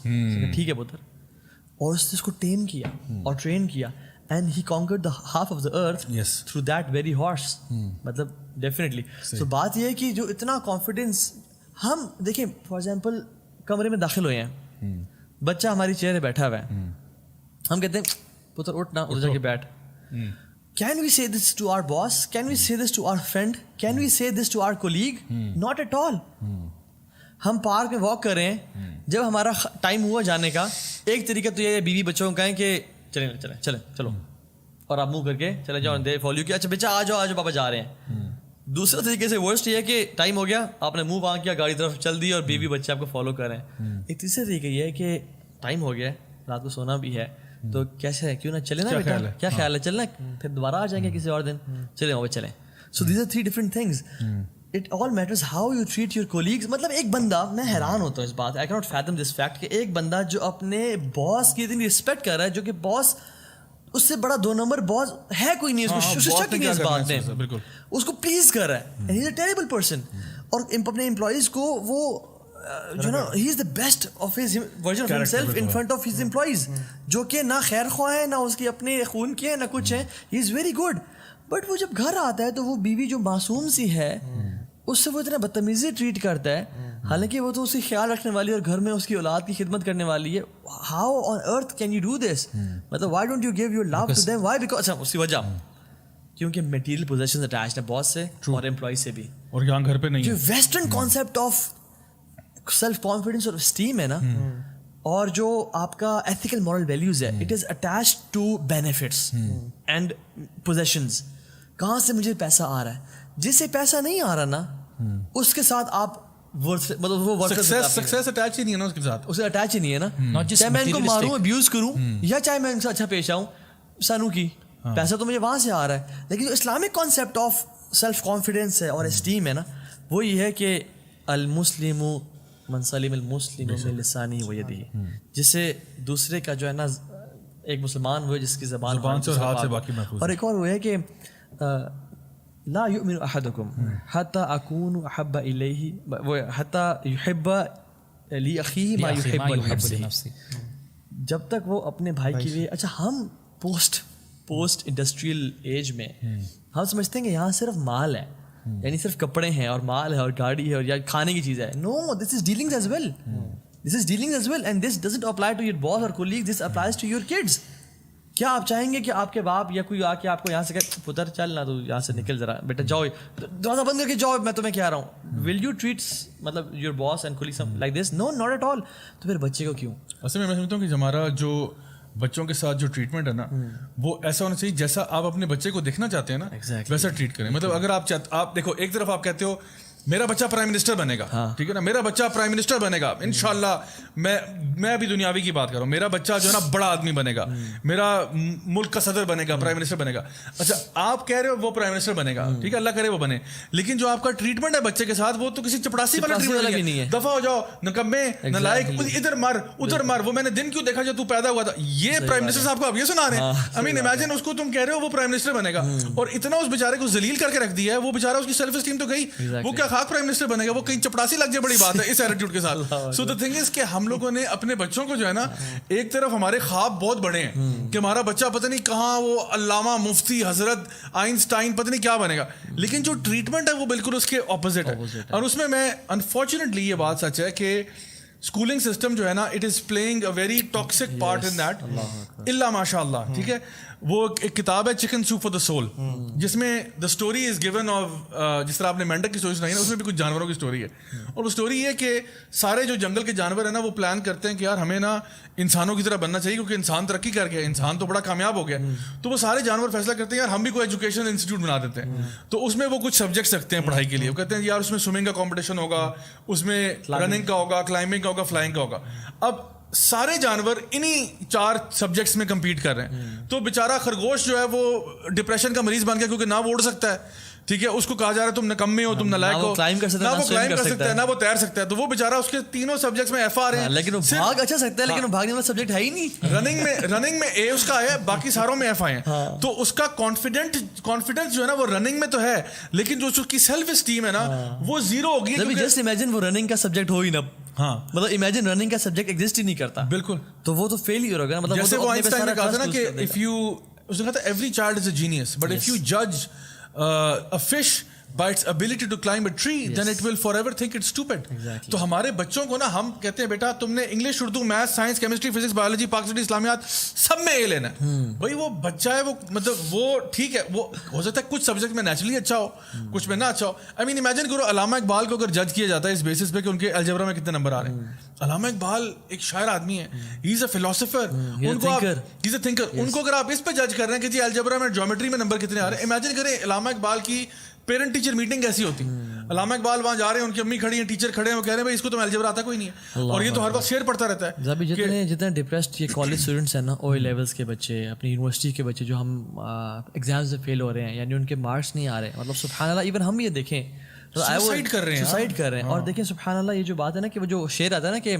ٹھیک ہے پتر. اور اس نے اس کو ٹیم کیا اور ٹرین کیا, and he conquered the half of the earth through that very horse. مطلب ڈیفینیٹلی. تو بات یہ ہے کہ جو اتنا کانفیڈینس, ہم دیکھیں فار ایگزامپل کمرے میں داخل ہوئے ہیں, بچہ ہماری چیئر پہ بیٹھا ہوا ہے, ہم کہتے ہیں پتر اٹھ نا, اٹھ جا کے بیٹھ. Can we say this to our boss, can we say this to our friend, can we say this to our colleague? Not at all. ہم پارک میں واک کر رہے ہیں, جب ہمارا ٹائم ہوا جانے کا, ایک طریقہ تو یہ بیوی بچوں کا ہے کہ چلو, اور آپ منہ کر کے چلے جاؤ, دے فالو کیا, اچھا بچہ آ جاؤ بابا جا رہے ہیں. دوسرے طریقے سے ورسٹ یہ ہے کہ ٹائم ہو گیا, آپ نے منہ وہاں کیا, گاڑی طرف چل دی اور بیوی بچے آپ کو فالو کر رہے ہیں. ایک تیسرا طریقہ یہ ہے کہ ٹائم ہو گیا, رات کو سونا بھی ہے, تو کیسے ہے, کیوں نہ چلے نا بیٹا, کیا خیال ہے, چلنا, پھر دوبارہ آ جائیں گے کسی اور دن, چلیں وہ چلیں. So these are 3 different things. It all matters how you treat your colleagues. مطلب ایک بندہ, میں حیران ہوتا ہوں اس بات, آئی کینٹ فیتھم دس فیکٹ, کہ ایک بندہ جو اپنے باس کی اتنی رسپیکٹ کر رہا ہے, جو کہ باس اس سے بڑا 2 نمبر باس ہے کوئی نہیں, اس کو شک نہیں ہے اس بات میں, اس کو پلیز کر رہا ہے, and he is a terrible person. اور اپنے امپلائیز کو وہ جو نا, he is the best of his version of himself in front of his employees, جو کہ نہ خیر خواہ ہیں, نہ اس کی اپنے خون کے ہیں, نہ کچھ ہیں. ہی از ویری گڈ. بٹ وہ جب گھر آتا ہے تو وہ بیوی جو معصوم سی ہے, اس سے وہ اتنا بدتمیزی ٹریٹ کرتا ہے, حالانکہ وہ تو اس کی خیال رکھنے والی اور گھر میں اس کی اولاد کی خدمت کرنے والی ہے. How on earth can you do this? مطلب why don't you give your love to them? Why? Because اسی وجہ کیونکہ میٹیریل پوزیشنز اٹیچڈ ہیں باس سے اور امپلائی سے بھی, اور یہاں گھر پہ نہیں. جو western concept of self confidence اور اسٹیم ہے نا, اور جو آپ کا ایتھیکل مورل ویلیوز ہے, it is attached to benefits and possessions. کہاں سے مجھے پیسہ آ رہا ہے, جس سے پیسہ نہیں آ رہا نا, اس کے ساتھ آپ مطلب وہ سکسیس اٹیچ ہی نہیں ہے نا اس کے ساتھ, اسے اٹیچ ہی نہیں ہے نا. Not just چاہے میں ان کو ماروں, materialistic. ابیوز کروں, یا چاہے میں ان سے اچھا پیش آؤں, سانو کی پیسہ تو مجھے وہاں سے آ رہا ہے. لیکن جو Islamic concept of self confidence ہے اور اسٹیم ہے نا, وہ یہ ہے کہ المسلم من سلم المسلم من لسانہ و یدہ, جس سے دوسرے کا جو ہے نا ایک مسلمان وہ ہے جس کی زبان سے اور ہاتھ سے باقی محفوظ. اور ایک اور وہ ہے کہ لا یؤمن احدکم حتی اکون احب الیہ حتی یحب لاخیہ ما یحب لنفسہ, جب تک وہ اپنے بھائی کے لیے. اچھا ہم پوسٹ انڈسٹریل ایج میں ہم سمجھتے ہیں کہ یہاں صرف مال ہے, یعنی صرف کپڑے ہیں اور مال ہے اور گاڑی ہے اور یا کھانے کی چیز ہے. No, this is dealing as well, this is dealing as well, and this doesn't apply to your boss اور colleague, this applies to your kids. کیا آپ چاہیں گے کہ آپ کے باپ یا کوئی آ کے آپ کو یہاں سے کہ پتر چل نہ, تو یہاں سے نکل ذرا بیٹا, جاؤ دروازہ بند کر کے جاؤ, میں تمہیں کہہ رہا ہوں. ول یو ٹریٹ مطلب your boss and colleague some like this? No, not at all. تو پھر بچے کو کیوں؟ اصل میں سمجھتا ہوں کہ ہمارا جو بچوں کے ساتھ جو ٹریٹمنٹ ہے نا, وہ ایسا ہونا چاہیے جیسا آپ اپنے بچے کو دیکھنا چاہتے ہیں نا, ویسا ٹریٹ کریں. مطلب اگر آپ دیکھو, ایک طرف آپ کہتے ہو میرا بچہ پرائم منسٹر بنے گا, ٹھیک ہے نا, میرا بچہ پرائم منسٹر بنے گا انشاءاللہ. میں ابھی دنیاوی کی بات کر رہا ہوں, میرا بچہ جو ہے نا بڑا آدمی بنے گا, میرا ملک کا صدر بنے گا, پرائم منسٹر بنے گا. اچھا آپ کہہ رہے ہو وہ پرائم منسٹر بنے گا, ٹھیک ہے, اللہ کرے وہ بنے, لیکن جو آپ کا ٹریٹمنٹ ہے بچے کے ساتھ وہ تو کسی چپڑاسی والا ٹریٹمنٹ نہیں ہے. دفعہ ہو جاؤ, نکمے, نالائق, ادھر مر ادھر مر, وہ میں نے دن کیوں دیکھا جب تو پیدا ہوا تھا. یہ پرائم منسٹر صاحب کو آپ یہ سنا رہے ہیں. آئی مین امیجن اس کو تم کہہ رہے ہو وہ پرائم منسٹر بنے گا, اور اتنا اس بیچارے کو ذلیل کر کے رکھ دیا ہے, وہ بیچارہ اس کی سیلف اسٹیم تو گئی, وہ کیا خاک پرائم منسٹر بنے گا, وہ کہیں چپڑاسی لگ جائے, بڑی بات ہے اس ایٹیٹیوڈ کے ساتھ. سو دا تھنگ از کہ ہم لوگوں نے اپنے بچوں کو جو ہے نا, ایک طرف ہمارے خواب بہت بڑے ہیں کہ ہمارا بچہ پتہ نہیں کہاں وہ علامہ, مفتی, حضرت, آئنسٹائن, پتہ نہیں کیا بنے گا, لیکن جو ٹریٹمنٹ ہے وہ بالکل اس کے اپوزٹ ہے. اور اس میں انفارچونیٹلی یہ بات سچ ہے کہ اسکولنگ سسٹم جو ہے نا, it is playing a very toxic part in that, اللہ ماشاء اللہ, ٹھیک ہے. وہ ایک کتاب ہے chicken soup for the soul, جس میں the story is given of, جس طرح آپ نے مینڈک کی اسٹوری سنائی نا, اس میں بھی کچھ جانوروں کی اسٹوری ہے. اور وہ اسٹوری یہ کہ سارے جو جنگل کے جانور ہیں نا, وہ پلان کرتے ہیں کہ یار ہمیں نا انسانوں کی طرح بننا چاہیے, کیونکہ انسان ترقی کر گیا, انسان تو بڑا کامیاب ہو گیا. تو وہ سارے جانور فیصلہ کرتے ہیں یار ہم بھی کوئی ایجوکیشن انسٹیٹیوٹ بنا دیتے ہیں. تو اس میں وہ کچھ سبجیکٹس رکھتے ہیں پڑھائی کے لیے. وہ کہتے ہیں یار اس میں سوئمنگ کا کمپٹیشن ہوگا, اس میں رننگ کا ہوگا, کلائمبنگ کا ہوگا, فلائنگ کا ہوگا. اب سارے جانور انہی 4 سبجیکٹس میں کمپیٹ کر رہے ہیں. تو بیچارہ خرگوش جو ہے وہ ڈپریشن کا مریض بن گیا, کیونکہ نہ وہ اڑ سکتا ہے, ٹھیک ہے, اس کو کہا جا رہا ہے تم نکمے ہو, تم نالائق ہو, نہ وہ کلائم کر سکتا ہے, نہ وہ تیر سکتا ہے. تو وہ بیچارہ اس کے تینوں سبجیکٹس میں ایف آ رہے ہیں, لیکن وہ بھاگ اچھا سکتا ہے, لیکن وہ بھاگنے والا سبجیکٹ ہے ہی نہیں. رننگ میں اے اس کا ہے, باقی ساروں میں ایف آئے ہیں. تو اس کا کانفیڈنس جو ہے نا وہ رننگ میں تو ہے, لیکن جو اس کی سیلف اسٹیم ہے نا وہ زیرو ہوگی. جسٹ امیجن وہ رننگ کا سبجیکٹ ہو ہی نا, مطلب امیجن رننگ کا سبجیکٹ ایگزسٹ ہی نہیں کرتا. بالکل, تو وہ تو فیل ہی ہوگا. مطلب جیسے وہ آئنسٹائن نے کہا تھا نا کہ if you, اس نے کہا تھا every child is a genius, but if you judge a fish by its ability to climb a tree, then it will forever think it's stupid. تو ہمارے بچوں کو نا ہم کہتے ہیں بیٹا تم نے English, Urdu, math, science, chemistry, physics, biology, Pakistani Islamiyat سب میں اے لینا ہے. بھائی وہ بچہ ہے, وہ مطلب وہ ٹھیک ہے, وہ ہو سکتا ہے کچھ سبجیکٹ میں نیچرلی اچھا ہو, کچھ میں نہ اچھا ہو. آئی مین امیجن کرو علامہ اقبال کو اگر جج کیا جاتا ہے اس بیسس پہ کہ ان کے الجبرا میں کتنے نمبر آ رہے ہیں. علامہ اقبال ایک شاعر آدمی ہے, ہی از اے فلاسفر, ان کو ہی از اے تھنکر. ان کو اگر آپ اس پہ جج کر رہے ہیں کہ جی الجبرا میں, جیومیٹری میں نمبر کتنے آ رہے ہیں, امیجن کریں علامہ اقبال کی پیرنٹ ٹیچر میٹنگ کیسی ہوتی. علامہ اقبال وہاں جا رہے ہیں, ان کی امی کھڑی ہیں, ٹیچر کھڑے ہیں, وہ کہہ رہے ہیں بھائی اس کو تو الجبرا آتا کوئی نہیں ہے, اور یہ تو ہر وقت شعر پڑھتا رہتا ہے. جتنے ڈپریسڈ یہ کالج اسٹوڈنٹس ہیں نا, او اے لیولس کے بچے, اپنی یونیورسٹی کے بچے جو ہم ایگزامز میں فیل ہو رہے ہیں, یعنی ان کے مارکس نہیں آ رہے, مطلب سبحان اللہ, ایون ہم یہ دیکھیں سوسائڈ کر رہے ہیں. اور دیکھیں سبحان اللہ, یہ جو بات ہے نا کہ وہ جو شعر آتا ہے نا کہ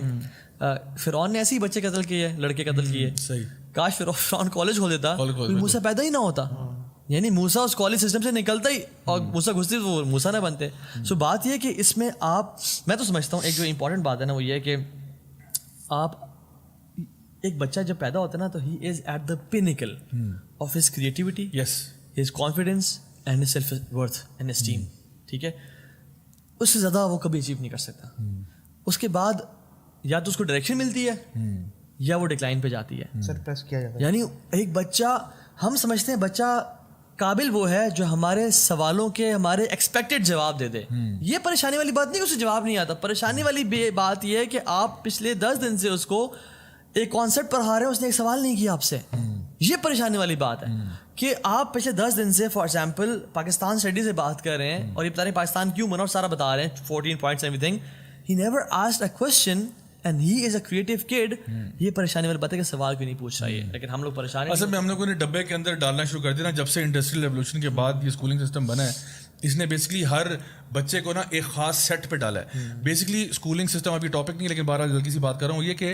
فرعون نے ایسے ہی بچے قتل کیے, لڑکے قتل کیے, کاش فرعون کالج کھول دیتا, موسیٰ پیدا ہی نہ ہوتا. یعنی موسیٰ اس کالج سسٹم سے نکلتا ہی, اور موسیٰ گھستے وہ موسیٰ نہ بنتے. سو بات یہ ہے کہ اس میں آپ, میں تو سمجھتا ہوں ایک جو امپورٹنٹ بات ہے نا وہ یہ ہے کہ آپ, ایک بچہ جب پیدا ہوتا ہے نا تو he is at the pinnacle of his creativity, his confidence and his self worth and esteem, ٹھیک ہے. اس سے زیادہ وہ کبھی اچیو نہیں کر سکتا. اس کے بعد یا تو اس کو ڈائریکشن ملتی ہے یا وہ ڈکلائن پہ جاتی ہے, سرپریس کیا جاتا ہے. یعنی ایک بچہ, ہم سمجھتے ہیں بچہ قابل وہ ہے جو ہمارے سوالوں کے ہمارے ایکسپیکٹڈ جواب دے دے. یہ پریشانی والی بات نہیں کہ اسے جواب نہیں آتا. پریشانی والی بات یہ ہے کہ آپ پچھلے 10 دن سے اس کو ایک کانسیپٹ پڑھا رہے ہیں, اس نے ایک سوال نہیں کیا آپ سے. یہ پریشانی والی بات ہے کہ آپ پچھلے 10 دن سے فار ایگزامپل پاکستان اسٹڈی سے بات کر رہے ہیں اور یہ بتا رہے ہیں پاکستان کیوں بنا اور سارا بتا رہے ہیں 14 points everything. He never asked a question and he is a creative kid. یہ پریشانی والی بات ہے کہ سوال کیوں نہیں پوچھ رہا ہے, لیکن ہم لوگ پریشان ہیں. اصل میں ہم لوگوں نے ڈبے کے اندر ڈالنا شروع کر دیا نا, جب سے انڈسٹریل ریولوشن کے بعد یہ اسکولنگ سسٹم بنا ہے, اس نے بیسکلی ہر بچے کو نا ایک خاص سیٹ پہ ڈالا ہے. بیسکلی اسکولنگ سسٹم ابھی ٹاپک نہیں, لیکن بہرحال جلدی سی بات کر رہا ہوں, یہ کہ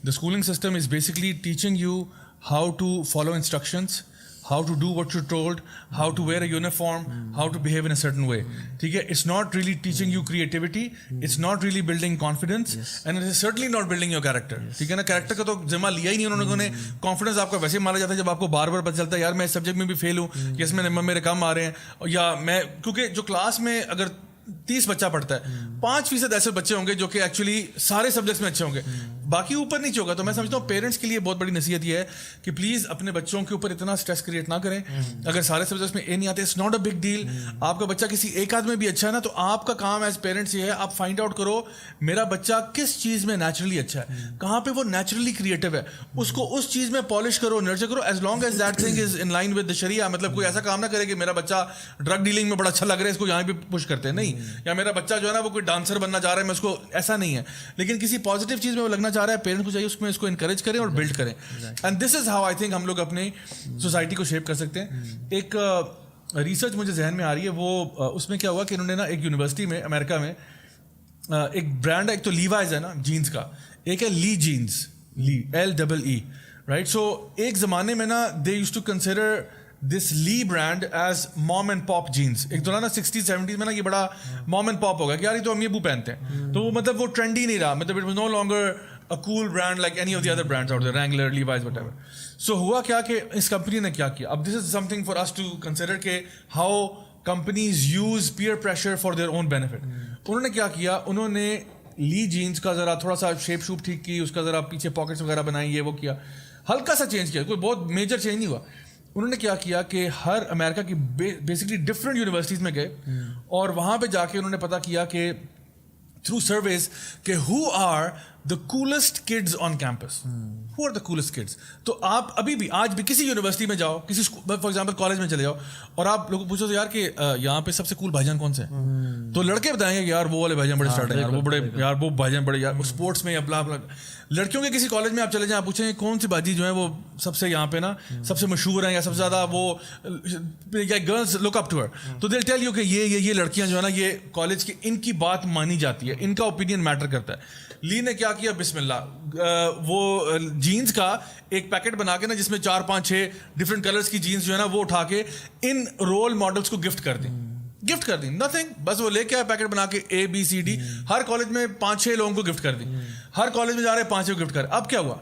the schooling system is basically teaching you how to follow instructions, how to do what you're told, how to wear a uniform, how to behave in a certain way. ٹھیک ہے, it's not really teaching you creativity, it's not really building confidence, and it is certainly not building your character. ٹھیک ہے نا, character کا تو ذمہ لیا ہی نہیں انہوں نے. کانفیڈنس آپ کا ویسے مارا جاتا ہے جب آپ کو بار بار پتہ چلتا ہے یار میں اس سبجیکٹ میں بھی فیل ہوں, یا اس میں نمبر میرے کم آ رہے ہیں, یا میں کیونکہ جو کلاس میں اگر 30 بچہ پڑھتا ہے 5% ایسے بچے ہوں گے جو کہ ایکچولی سارے سبجیکٹس میں اچھے ہوں گے, باقی اوپر نیچے ہوگا. تو میں سمجھتا ہوں پیرنٹس کے لیے بہت بڑی نصیحت یہ ہے کہ پلیز اپنے بچوں کے اوپر اتنا اسٹریس کریٹ نہ کریں. اگر سارے سبجیکٹس میں اے نہیں آتے, it's not a big deal. آپ کا بچہ کسی ایک آدھ میں بھی اچھا ہے نا, تو آپ کا کام ایز پیرنٹس یہ ہے آپ فائنڈ آؤٹ کرو میرا بچہ کس چیز میں نیچرلی اچھا ہے, کہاں پہ وہ نیچرلی کریٹو ہے, اس کو اس چیز میں پالش کرو, نرچر کرو, as long as that thing is in line with the شریعہ. مطلب کوئی ایسا کام نہ کرے کہ میرا بچہ ڈرگ ڈیلنگ میں بڑا اچھا لگ رہا ہے, اس کو یہاں پہ پش کرتے ہیں, نہیں, یا میرا بچہ جو ہے نا وہ کوئی ڈانسر بننا چاہ رہا ہے, میں اس کو, ایسا نہیں ہے, لیکن کسی پازیٹیو چیز میں وہ لگنا چاہ رہا ہے, پیرنٹ کو چاہیے اس میں اس کو انکریج کریں اور بلڈ کریں. And this is how I think ہم لوگ اپنی سوسائٹی کو شیپ کر سکتے ہیں. ایک ریسرچ مجھے ذہن میں آ رہی ہے, وہ اس میں کیا ہوا کہ انہوں نے نا ایک یونیورسٹی میں امریکہ میں ایک برانڈ ہے, ایک تو لیوائز ہے نا جینس کا, ایک ہے لی جینس, لی LEE, رائٹ. سو ایک زمانے میں نا they used to consider this Lee brand as mom and pop jeans. ایک دوران 60-70s میں نا یہ بڑا مام اینڈ پاپ ہوگا کہ یار یہ تو امی ابو پہنتے ہیں, تو وہ مطلب وہ ٹرینڈی نہیں رہا, مطلب it was no longer a cool brand like any of the other brands out there, Wrangler, Levi's, whatever. So ہوا کیا کہ اس کمپنی نے کیا کیا, اب this is something for us to consider کہ how companies use peer pressure for their own benefit. انہوں نے کیا کیا, انہوں نے لی جینس کا ذرا تھوڑا سا شیپ شوپ ٹھیک کی, اس کا ذرا پیچھے پاکٹس وغیرہ بنائی, یہ وہ کیا, ہلکا سا چینج کیا, کوئی بہت میجر چینج نہیں ہوا. انہوں نے کیا کیا کہ ہر امریکہ کی بیسکلی ڈفرینٹ یونیورسٹیز میں گئے اور وہاں پہ جا کے انہوں نے پتا کیا کہ تھرو سرویز کہ who are the coolest kids on campus, who are the coolest kids. تو آپ ابھی بھی آج بھی کسی یونیورسٹی میں جاؤ, کسی فار ایگزامپل کالج میں چلے جاؤ, اور آپ لوگوں کو پوچھو تو یار کہ یہاں پہ سب سے کول بھائی جان کون سے ہیں, تو لڑکے بتائیں گے کہ یار وہ والے بھائی جان بڑے اسٹارٹ ہیں, یار وہ بڑے, یار وہ بھائی جان بڑے, یار اسپورٹس میں یا بلا بلا. لڑکیوں کے کسی کالج میں آپ چلے جائیں, آپ پوچھیں کون سی باجی جو ہے وہ سب سے یہاں پہ نا سب سے مشہور ہیں یا سب سے زیادہ وہ girls look up to her, تو دے ول ٹیل یو کہ یہ لڑکیاں جو ہے نا یہ کالج کی ان کی بات مانی جاتی ہے, ان کا اوپینین میٹر کرتا ہے. لی نے کیا کیا, بسم اللہ, وہ جینس کا ایک پیکٹ بنا کے نا جس میں 4-5-6 ڈفرینٹ کلرز کی جینس جو ہے نا وہ اٹھا کے ان رول ماڈلس کو گفٹ کر دی, نتھنگ, بس وہ لے کے آئے پیکٹ بنا کے ABCD, ہر کالج میں 5-6 لوگوں کو گفٹ کر دی, ہر کالج میں جا رہے 5 کو گفٹ کر. اب کیا ہوا,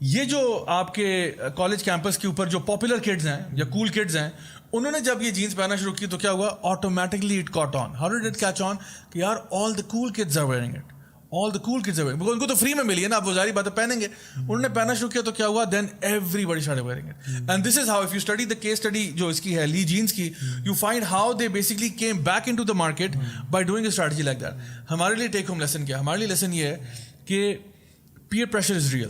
یہ جو آپ کے کالج کیمپس کے اوپر جو پاپولر کڈز ہیں یا کول کڈز ہیں, انہوں نے جب یہ جینس پہننا شروع کی تو کیا ہوا, automatically it caught on. How did it catch on کہ یار all the cool kids are wearing it, all the cool kids are wearing, because ان کو تو فری میں ملی ہے نا, آپ وہ ظاہری بات ہے پہنیں گے. انہوں نے پہننا شروع کیا تو کیا ہوا, then everybody started wearing it. And this is how, if you study the case study جو اس کی ہے لی جینس کی, you find how they basically came back into the market by doing a strategy like that. ہمارے لیے take home lesson کیا, ہمارے لیے لیسن یہ ہے کہ پیئر پریشر از ریئل.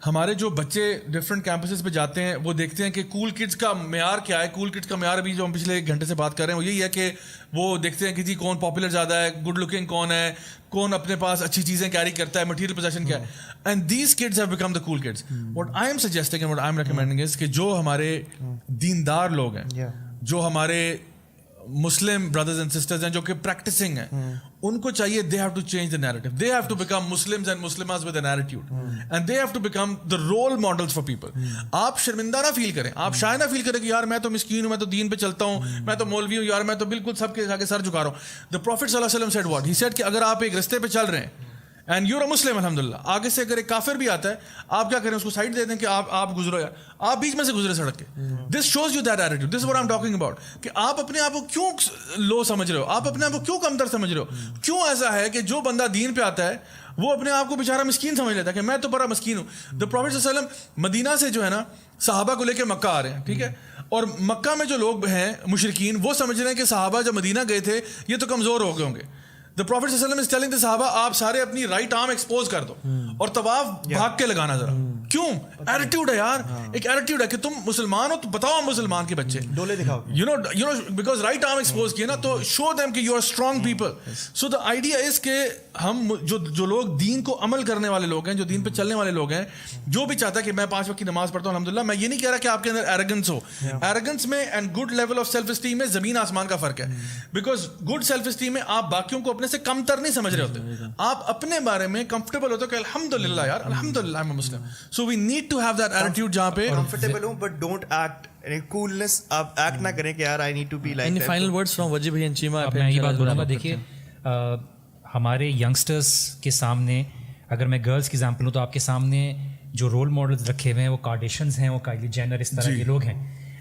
ہمارے جو بچے ڈفرینٹ کیمپسز پہ جاتے ہیں وہ دیکھتے ہیں کہ کول کڈس کا معیار کیا ہے. کول کڈس کا معیار ابھی جو ہم پچھلے 1 گھنٹے سے بات کر رہے ہیں وہ یہی ہے کہ وہ دیکھتے ہیں کہ جی کون پاپولر زیادہ ہے, گڈ لکنگ کون ہے, کون اپنے پاس اچھی چیزیں کیری کرتا ہے, مٹیریل پوزیشن کیا ہے. And these kids have become the cool kids. What I am suggesting and what I am recommending is کہ جو ہمارے دیندار لوگ ہیں, جو ہمارے مسلم بردرز اینڈ سسٹرز ہیں جو کہ پریکٹسنگ ہیں, ان کو چاہیے they have to change the narrative. They have to become Muslims and Muslimas with an attitude. And they have to become the role models for people. آپ شرمندہ نہ فیل کریں, آپ شاید نہ فیل کریں کہ یار میں تو مسکین ہوں, میں تو دین پہ چلتا ہوں, میں تو مولوی ہوں, یار میں تو بالکل سب کے آگے سر جھکا رہا ہوں. The Prophet صلی اللہ علیہ وسلم said what? He said کہ اگر آپ ایک رستے پہ چل رہے ہیں اینڈ یو ار مسلم الحمدللہ, آگے سے اگر ایک کافر بھی آتا ہے آپ کیا کریں, اس کو سائڈ دے دیں کہ آپ گزرو, یا آپ بیچ میں سے گزرے سڑک کے. This shows you that attitude. This what I am talking about کہ آپ اپنے آپ کو کیوں لو سمجھ رہے ہو, آپ اپنے آپ کو کیوں کمتر سمجھ رہے ہو. کیوں ایسا ہے کہ جو بندہ دین پہ آتا ہے وہ اپنے آپ کو بیچارہ مسکین سمجھ لیتا ہے کہ میں تو بڑا مسکین ہوں. دا پروفیٹ صلی اللہ علیہ وسلم مدینہ سے جو ہے نا صحابہ کو لے کے مکہ آ رہے ہیں, ٹھیک ہے, اور مکہ میں جو لوگ ہیں مشرکین وہ سمجھ رہے ہیں کہ صحابہ جب مدینہ گئے تھے یہ تو کمزور ہو گئے ہوں گے. The Prophet صلی اللہ علیہ وسلم is telling the صحابہ آپ سارے اپنی رائٹ آرم ایکسپوز کر دو اور طواف بھاگ کے لگانا ذرا. کیوں؟ ایٹیٹیوڈ ہے یار, ایک ایٹیٹیوڈ ہے کہ تم مسلمان ہو تو بتاؤ مسلمان کے بچے ڈولے دکھاؤ, you know because right arm expose کیا نا, تو show them کہ you are strong people. so the idea is کہ ہم جو لوگ دین کو عمل کرنے والے لوگ ہیں, جو دین پہ چلنے والے لوگ ہیں, جو بھی چاہتا ہے کہ میں 5 وقت کی نماز پڑھتا ہوں الحمدللہ, میں یہ نہیں کہہ رہا کہ آپ کے اندر ایروگنس ہو. ایروگنس میں and good level of self esteem میں زمین آسمان کا فرق ہے. بیکاز گڈ سیلف اسٹیم میں آپ باقیوں کو اپنے سے کم تر نہیں سمجھ رہے ہوتے, آپ اپنے بارے میں کمفرٹیبل ہوتے ہو کہ الحمدللہ یار, الحمدللہ I'm a Muslim. so we need to have that attitude جہاں پہ کمفرٹیبل ہوں بٹ ڈونٹ ایکٹ کولنس, آپ ایکٹ نہ کریں کہ یار I need to be like. Any final words from Waji بھائی and چیما؟ میں یہ بات بولوں گا, دیکھیے ہمارے ینگسٹرس کے سامنے, اگر میں گرلس کی ایگزامپل ہوں تو آپ کے سامنے جو رول ماڈلز رکھے ہوئے ہیں وہ کارڈیشنز ہیں, وہ کائلی جینر, اس طرح کے لوگ ہیں.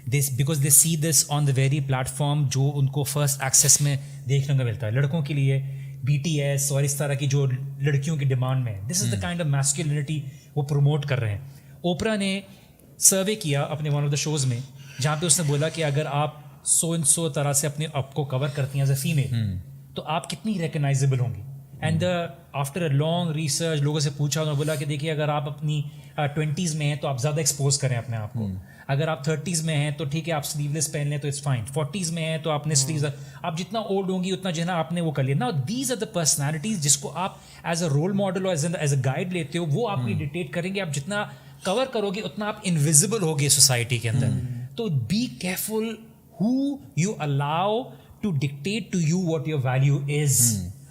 Because they see this on the very platform جو ان کو فرسٹ ایکسیس میں دیکھنے کو ملتا ہے. لڑکوں کے لیے BTS اور اس طرح کی جو لڑکیوں کی ڈیمانڈ میں, دس is the kind of masculinity وہ پروموٹ کر رہے ہیں. اوپرا نے سروے کیا اپنے ون آف دا شوز میں, جہاں پہ اس نے بولا کہ اگر آپ 100 طرح سے اپنے آپ کو کور کرتی ہیں ایز اے فیمیل تو آپ کتنی ریکگنائزیبل ہوں گی. And after a long research لوگوں سے پوچھا, انہوں نے بولا کہ دیکھیے اگر آپ اپنی 20s میں ہیں تو آپ زیادہ ایکسپوز کریں اپنے آپ کو, اگر آپ 30s میں ہیں تو ٹھیک ہے آپ سلیولیس پہن لیں تو اٹس فائن, 40s میں ہیں تو آپ نے سلیوز, آپ جتنا اولڈ ہوں گی اتنا جو ہے نا آپ نے وہ کر لیا. نا دیز آر دا پرسنالٹیز جس کو آپ ایز اے رول ماڈل اور ایز اے گائیڈ لیتے ہو, وہ آپ کی ڈکٹیٹ کریں گے. آپ جتنا کور کرو گے اتنا آپ انویزیبل ہوگے سوسائٹی کے اندر. تو be careful how you allow to dictate to you what your value is.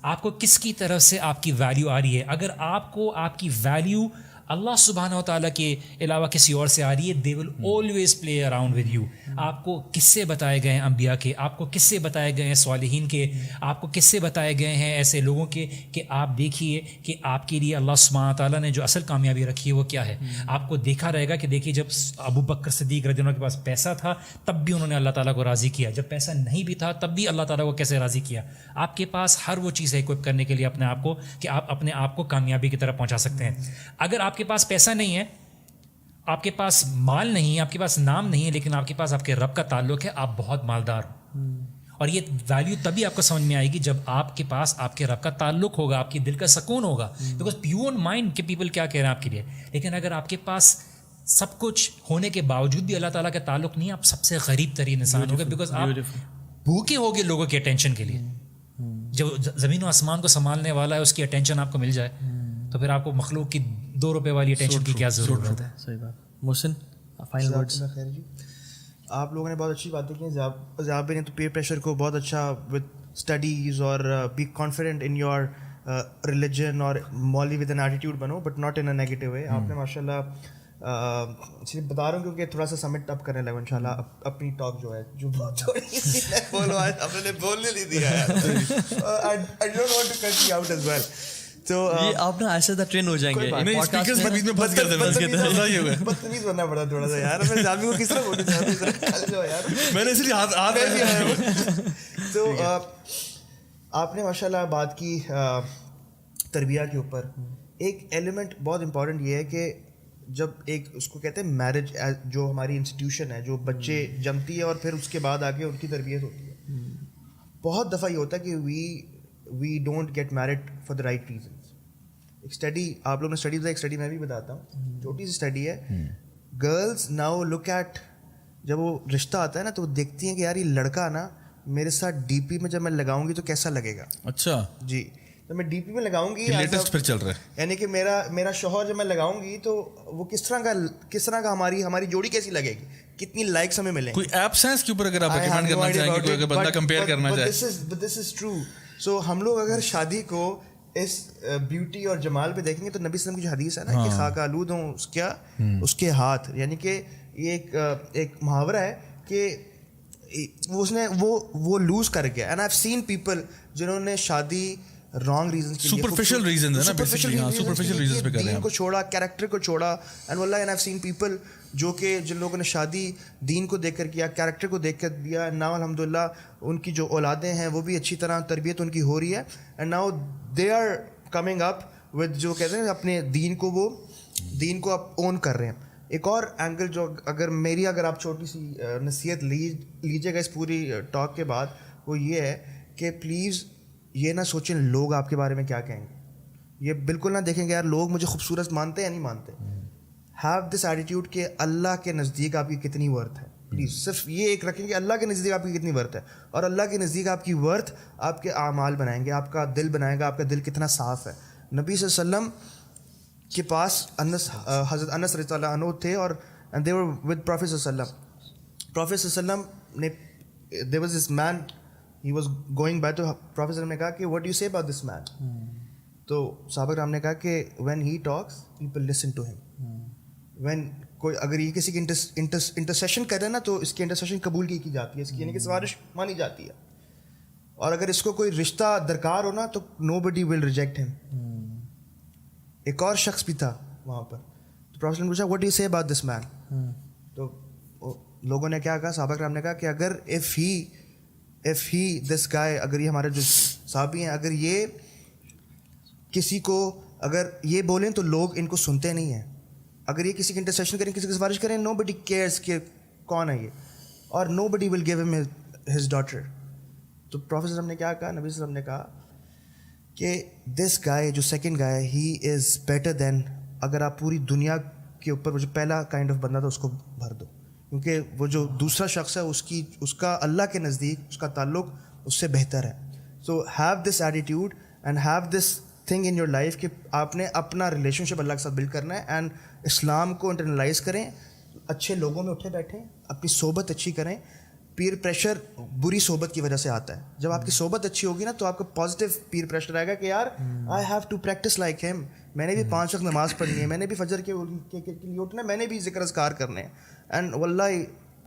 آپ کو کس کی طرف سے آپ کی ویلیو آ رہی ہے. اگر آپ کو آپ کی ویلیو اللہ سبحانہ و تعالیٰ کے علاوہ کسی اور سے آ رہی ہے, they will always play around with you. آپ کو قصے بتائے گئے ہیں انبیاء کے, آپ کو قصے بتائے گئے ہیں صالحین کے, آپ کو قصے بتائے گئے ہیں ایسے لوگوں کے کہ آپ دیکھیے کہ آپ کے لیے اللہ سبحانہ و تعالیٰ نے جو اصل کامیابی رکھی ہے وہ کیا ہے. آپ کو دیکھا رہے گا کہ دیکھیے جب ابو بکر صدیق رضی اللہ عنہ کے پاس پیسہ تھا تب بھی انہوں نے اللہ تعالیٰ کو راضی کیا, جب پیسہ نہیں بھی تھا تب بھی اللہ تعالیٰ کو کیسے راضی کیا. آپ کے پاس ہر وہ چیز ہے اکوپ کرنے کے لیے اپنے آپ کو کہ آپ اپنے آپ کو کامیابی کی طرف پہنچا سکتے ہیں. اگر آپ کے پاس پیسہ نہیں ہے, آپ کے پاس مال نہیں ہے, آپ کے پاس نام نہیں ہے, لیکن آپ کے پاس آپ کے رب کا تعلق ہے, آپ بہت مالدار ہو. اور یہ ویلیو تبھی آپ کو سمجھ میں آئے گی جب آپ کے پاس آپ کے رب کا تعلق ہوگا, آپ کی دل کا سکون ہوگا. بیکاز پیور مائنڈ کے پیپل کیا کہہ رہے ہیں آپ کے لیے, لیکن اگر آپ کے پاس سب کچھ ہونے کے باوجود بھی اللہ تعالیٰ کا تعلق نہیں, آپ سب سے غریب ترین انسان ہوگا. بیکاز آپ بھوکے ہوگے لوگوں کے اٹینشن کے لیے. جو زمین و آسمان کو سنبھالنے والا ہے اس کی اٹینشن آپ کو مل جائے تو پھر آپ کو مخلوق کی 2 روپے والی اٹینشن کی کیا ضرورت ہے. صحیح بات. محسن فائنل ورڈز. خیر جی, آپ لوگوں نے بہت اچھی باتیں کی. ذیاب نے تو پیئر پریشر کو بہت اچھا ود اسٹڈیز اور be confident in your religion اور مولوی ود این ایٹیٹیوڈ بنو but not in a negative way. آپ نے ماشاء اللہ صرف بتا رہا ہوں کیونکہ تھوڑا سا سمٹ اپ کرنے لگا ان شاء اللہ اپنی ٹاک جو ہے جو بہت تھوڑی سی ہے بولو, آپ نے بولنے نہیں دیا ہے. I don't want to cut you out as well. تو یہ آپ نا ایسے ٹرین ہو جائیں گے بدتمیز بننا پڑا تھوڑا سا یار. میں جامع کو کس طرح بولوں یار, میں نے اس لیے ہاتھ. تو آپ نے ماشاء اللہ بات کی تربیہ کے اوپر. ایک ایلیمنٹ بہت امپورٹنٹ یہ ہے کہ جب ایک اس کو کہتے ہیں میرج, جو ہماری انسٹیٹیوشن ہے جو بچے جمتی ہے اور پھر اس کے بعد آگے ان کی تربیت ہوتی ہے, بہت دفعہ یہ ہوتا ہے کہ we don't get married for the right reasons. ایک اسٹڈی آپ لوگوں نے اسٹڈی ایک اسٹڈی میں بھی بتاتا ہوں, چھوٹی سی اسٹڈی ہے. گرلس ناؤ لک ایٹ, جب وہ رشتہ آتا ہے نا تو وہ دیکھتی ہیں کہ یار یہ لڑکا نا میرے ساتھ ڈی پی میں جب میں لگاؤں گی تو کیسا لگے گا. اچھا جی, تو میں ڈی پی میں لگاؤں گی لیٹسٹ پھر چل رہا ہے, یعنی کہ میرا شوہر جب میں لگاؤں گی تو وہ کس طرح کا ہماری جوڑی کیسی لگے گی, کتنی لائکس ہمیں ملیں. کوئی ایپس ہیں اس کے اوپر اگر آپ ریکمینڈ کرنا چاہیں گے, کوئی اگر بندہ کمپیئر کرنا چاہے. دس از ٹرو. سو ہم لوگ اگر شادی کو اس بیوٹی اور جمال پہ دیکھیں گے تو نبی صلی اللہ علیہ وسلم کی جو حدیث ہے نا کہ خاک آلود ہوں اس کے ہاتھ, یعنی کہ یہ ایک محاورہ ہے کہ اس نے وہ لوز کر گیا. And I have seen people جنہوں نے شادی رانگ ریزنس کے لیے, سپرفیشل ریزنز ہے نا, بیسیکلی سپرفیشل ریزنز پہ کر رہے ہیں, دین کو چھوڑا, کیریکٹر کو چھوڑا. اینڈ واللہ and I have seen people جو کہ جن لوگوں نے شادی دین کو دیکھ کر کیا, کیریکٹر کو دیکھ کر دیا, ناؤ الحمدللہ ان کی جو اولادیں ہیں وہ بھی اچھی طرح تربیت ان کی ہو رہی ہے. And now they are coming up with جو کہتے ہیں اپنے دین کو آپ اون کر رہے ہیں. ایک اور اینگل جو اگر آپ چھوٹی سی نصیحت لیجیے گا اس پوری ٹاک کے بعد, وہ یہ ہے کہ پلیز یہ نہ سوچیں لوگ آپ کے بارے میں کیا کہیں گے. یہ بالکل نہ دیکھیں گے یار لوگ مجھے خوبصورت مانتے ہیں یا نہیں مانتے. ہیو دس ایٹیٹیوڈ کہ اللہ کے نزدیک آپ کی کتنی ورتھ ہے. پلیز صرف یہ ایک رکھیں کہ اللہ کے نزدیک آپ کی کتنی ورتھ ہے, اور اللہ کے نزدیک آپ کی ورتھ آپ کے اعمال بنائیں گے, آپ کا دل بنائے گا, آپ کا دل کتنا صاف ہے. نبی صلی اللہ علیہ وسلم کے پاس حضرت انس رضی اللہ عنہ تھے, اور they were with Prophet صلی اللہ علیہ وسلم. Prophet صلی اللہ علیہ وسلم نے, there was this man, he was going by, تو Prophet صلی اللہ علیہ وسلم نے کہا کہ what do you say about this man? تو صحابہ کرام نے کہا کہ when he talks people listen to him. when کوئی اگر یہ کسی کی انٹرسیشن کرے نا تو اس کی انٹرسیشن قبول کی جاتی ہے, اس کی یعنی کہ سفارش مانی جاتی ہے. اور اگر اس کو کوئی رشتہ درکار ہو نا تو nobody will reject him. ایک اور شخص بھی تھا وہاں پر, تو پروفیسر نے پوچھا what do you say about this man? تو لوگوں نے کیا کہا, صحابہ کرام نے کہا کہ اگر if he this guy, اگر یہ ہمارے جو صحابی ہیں, اگر یہ کسی کو اگر یہ بولیں تو لوگ ان کو سنتے نہیں ہیں. اگر یہ کسی کی انٹرسیشن کریں, کسی کی سفارش کریں, nobody cares کہ کون ہے یہ, اور nobody will give him his daughter. تو پروفیسر صلی اللہ علیہ وسلم نے کیا کہا, نبی صلی اللہ علیہ وسلم نے کہا کہ دس گائے, جو second guy, he is better than, اگر آپ پوری دنیا کے اوپر وہ جو پہلا کائنڈ آف بندہ تھا اس کو بھر دو, کیونکہ وہ جو دوسرا شخص ہے اس کا اللہ کے نزدیک اس کا تعلق اس سے بہتر ہے. So have this attitude and have this thing in your life کہ آپ نے اپنا ریلیشن شپ اللہ کے ساتھ بلڈ کرنا ہے, اینڈ اسلام کو انٹرنلائز کریں, اچھے لوگوں میں اٹھے بیٹھیں, اپنی صحبت اچھی کریں. پیر پریشر بری صحبت کی وجہ سے آتا ہے. جب آپ کی صحبت اچھی ہوگی نا تو آپ کا پازیٹیو پیر پریشر آئے گا کہ یار I have to practice like him, میں نے بھی 5 وقت نماز پڑھنی ہے, میں نے بھی فجر کے لیے اٹھنا ہے, میں نے بھی ذکر اذکار کرنے ہیں. اینڈ واللہ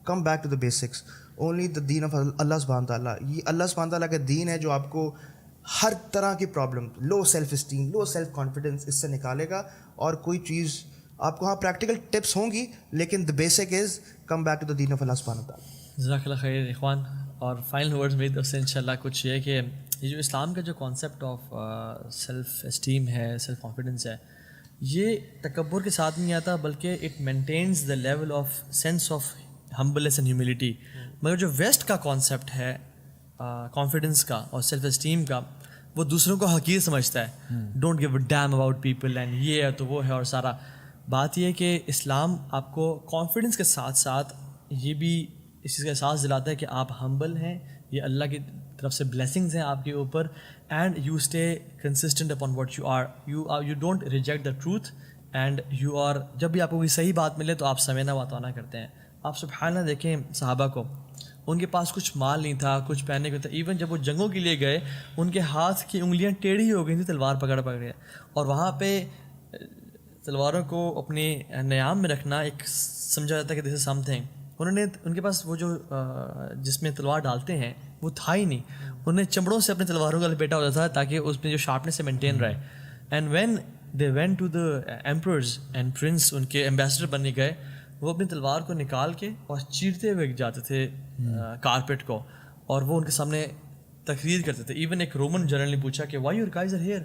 come back to the basics, only the دین آف اللہ سبحانہ تعالیٰ. یہ اللہ سبحانہ تعالیٰ کا دین ہے جو آپ کو ہر طرح کی پرابلم, لو سیلف اسٹیم, لو سیلف کانفیڈنس, اس سے نکالے گا. اور کوئی چیز آپ کو ہاں پریکٹیکل ٹپس ہوں گی, لیکن the basic is come back to the دین آف اللہ سبحانہ تعالیٰ. جزاک اللہ خیر اخوان. اور فائنل ورڈز میری طرف سے انشاءاللہ کچھ یہ کہ یہ جو اسلام کا جو کانسیپٹ آف سیلف اسٹیم ہے, سیلف کانفیڈنس ہے, یہ تکبر کے ساتھ نہیں آتا, بلکہ it maintains the level of sense of humbleness and humility. مگر جو ویسٹ کا کانسیپٹ ہے کانفیڈنس کا اور سیلف اسٹیم کا, وہ دوسروں کو حقیر سمجھتا ہے. Don't give a damn about people and یہ ہے تو وہ ہے, اور سارا بات یہ ہے کہ اسلام آپ کو کانفیڈنس کے ساتھ ساتھ یہ بھی اس چیز کا احساس دلاتا ہے کہ آپ ہمبل ہیں, یہ اللہ کی طرف سے بلیسنگز ہیں آپ کے اوپر, and you stay consistent upon what you are, you don't reject the truth, and you are, جب بھی آپ کو کوئی صحیح بات ملے تو آپ سمینا واتانا کرتے ہیں. آپ سبحانہ دیکھیں صحابہ کو, ان کے پاس کچھ مال نہیں تھا, کچھ پہننے کو تھا. ایون جب وہ جنگوں کے لیے گئے ان کے ہاتھ کی انگلیاں ٹیڑھی ہو گئی تھیں تلوار پکڑ پکڑے, اور وہاں پہ تلواروں کو اپنے نیام میں رکھنا ایک سمجھا جاتا ہے کہ دس از سم تھنگ. انہوں نے, ان کے پاس وہ جو جس میں تلوار ڈالتے ہیں وہ تھا ہی نہیں, انہوں نے چمڑوں سے اپنے تلواروں کا لپیٹا ہوتا تھا تاکہ اس میں جو شارپنیس سے مینٹین رہے. And when they went to the emperors and prince, ان کے ایمبیسڈر بننے گئے, وہ اپنی تلوار کو نکال کے اور چیرتے ہوئے جاتے تھے کارپیٹ کو, اور وہ ان کے سامنے تقریر کرتے تھے. ایون ایک رومن جنرل نے پوچھا کہ why your guys are here,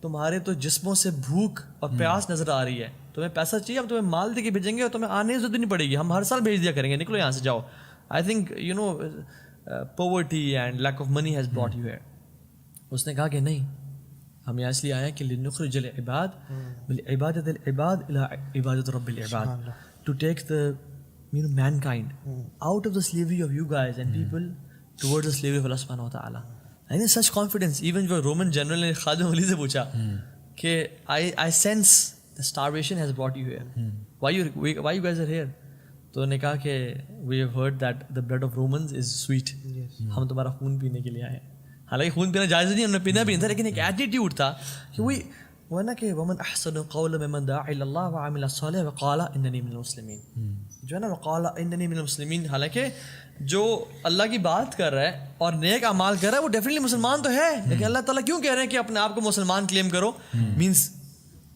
تمہارے تو جسموں سے بھوک اور پیاس نظر آ رہی ہے, تمہیں پیسہ چاہیے, ہم تمہیں مال دے کے بھیجیں گے اور تمہیں آنے کی ضرورت نہیں پڑے گی, ہم ہر سال بھیج دیا کریں گے, نکلو یہاں سے جاؤ. I think you know poverty and lack of money has brought you here. اس نے کہا کہ نہیں, ہم یہاں اس لیے آئے ہیں کہ لنخرج العباد بالعبادۃ العباد الی عبادۃ رب العباد, to take the mankind out of the slavery of you guys and people towards the slavery of Allah subhanahu wa ta'ala. And in such confidence, even جو رومن جنرل نے خالد ولی سے پوچھا کہ I sense the starvation has brought you here. Why you guys are here? تو انہوں نے کہا کہ we have heard that the blood of Romans is sweet. ہم تمہارا خون پینے کے لیے آئے. حالانکہ خون پینا جائز نہیں, انہوں نے پینا بھی نہیں تھا, لیکن ایک ایٹیٹیوڈ تھا کہ وہی وہ نا کہ ومن احسن قولا ممن دعا الی اللہ وعمل صالحا وقال اننی من المسلمین, جو ہے نا وقال اننی من المسلمین. حالانکہ جو اللہ کی بات کر رہا ہے اور نیک اعمال کر رہا ہے وہ ڈیفینیٹلی مسلمان تو ہے, لیکن اللہ تعالیٰ کیوں کہہ رہے ہیں کہ اپنے آپ کو مسلمان کلیم کرو, مینس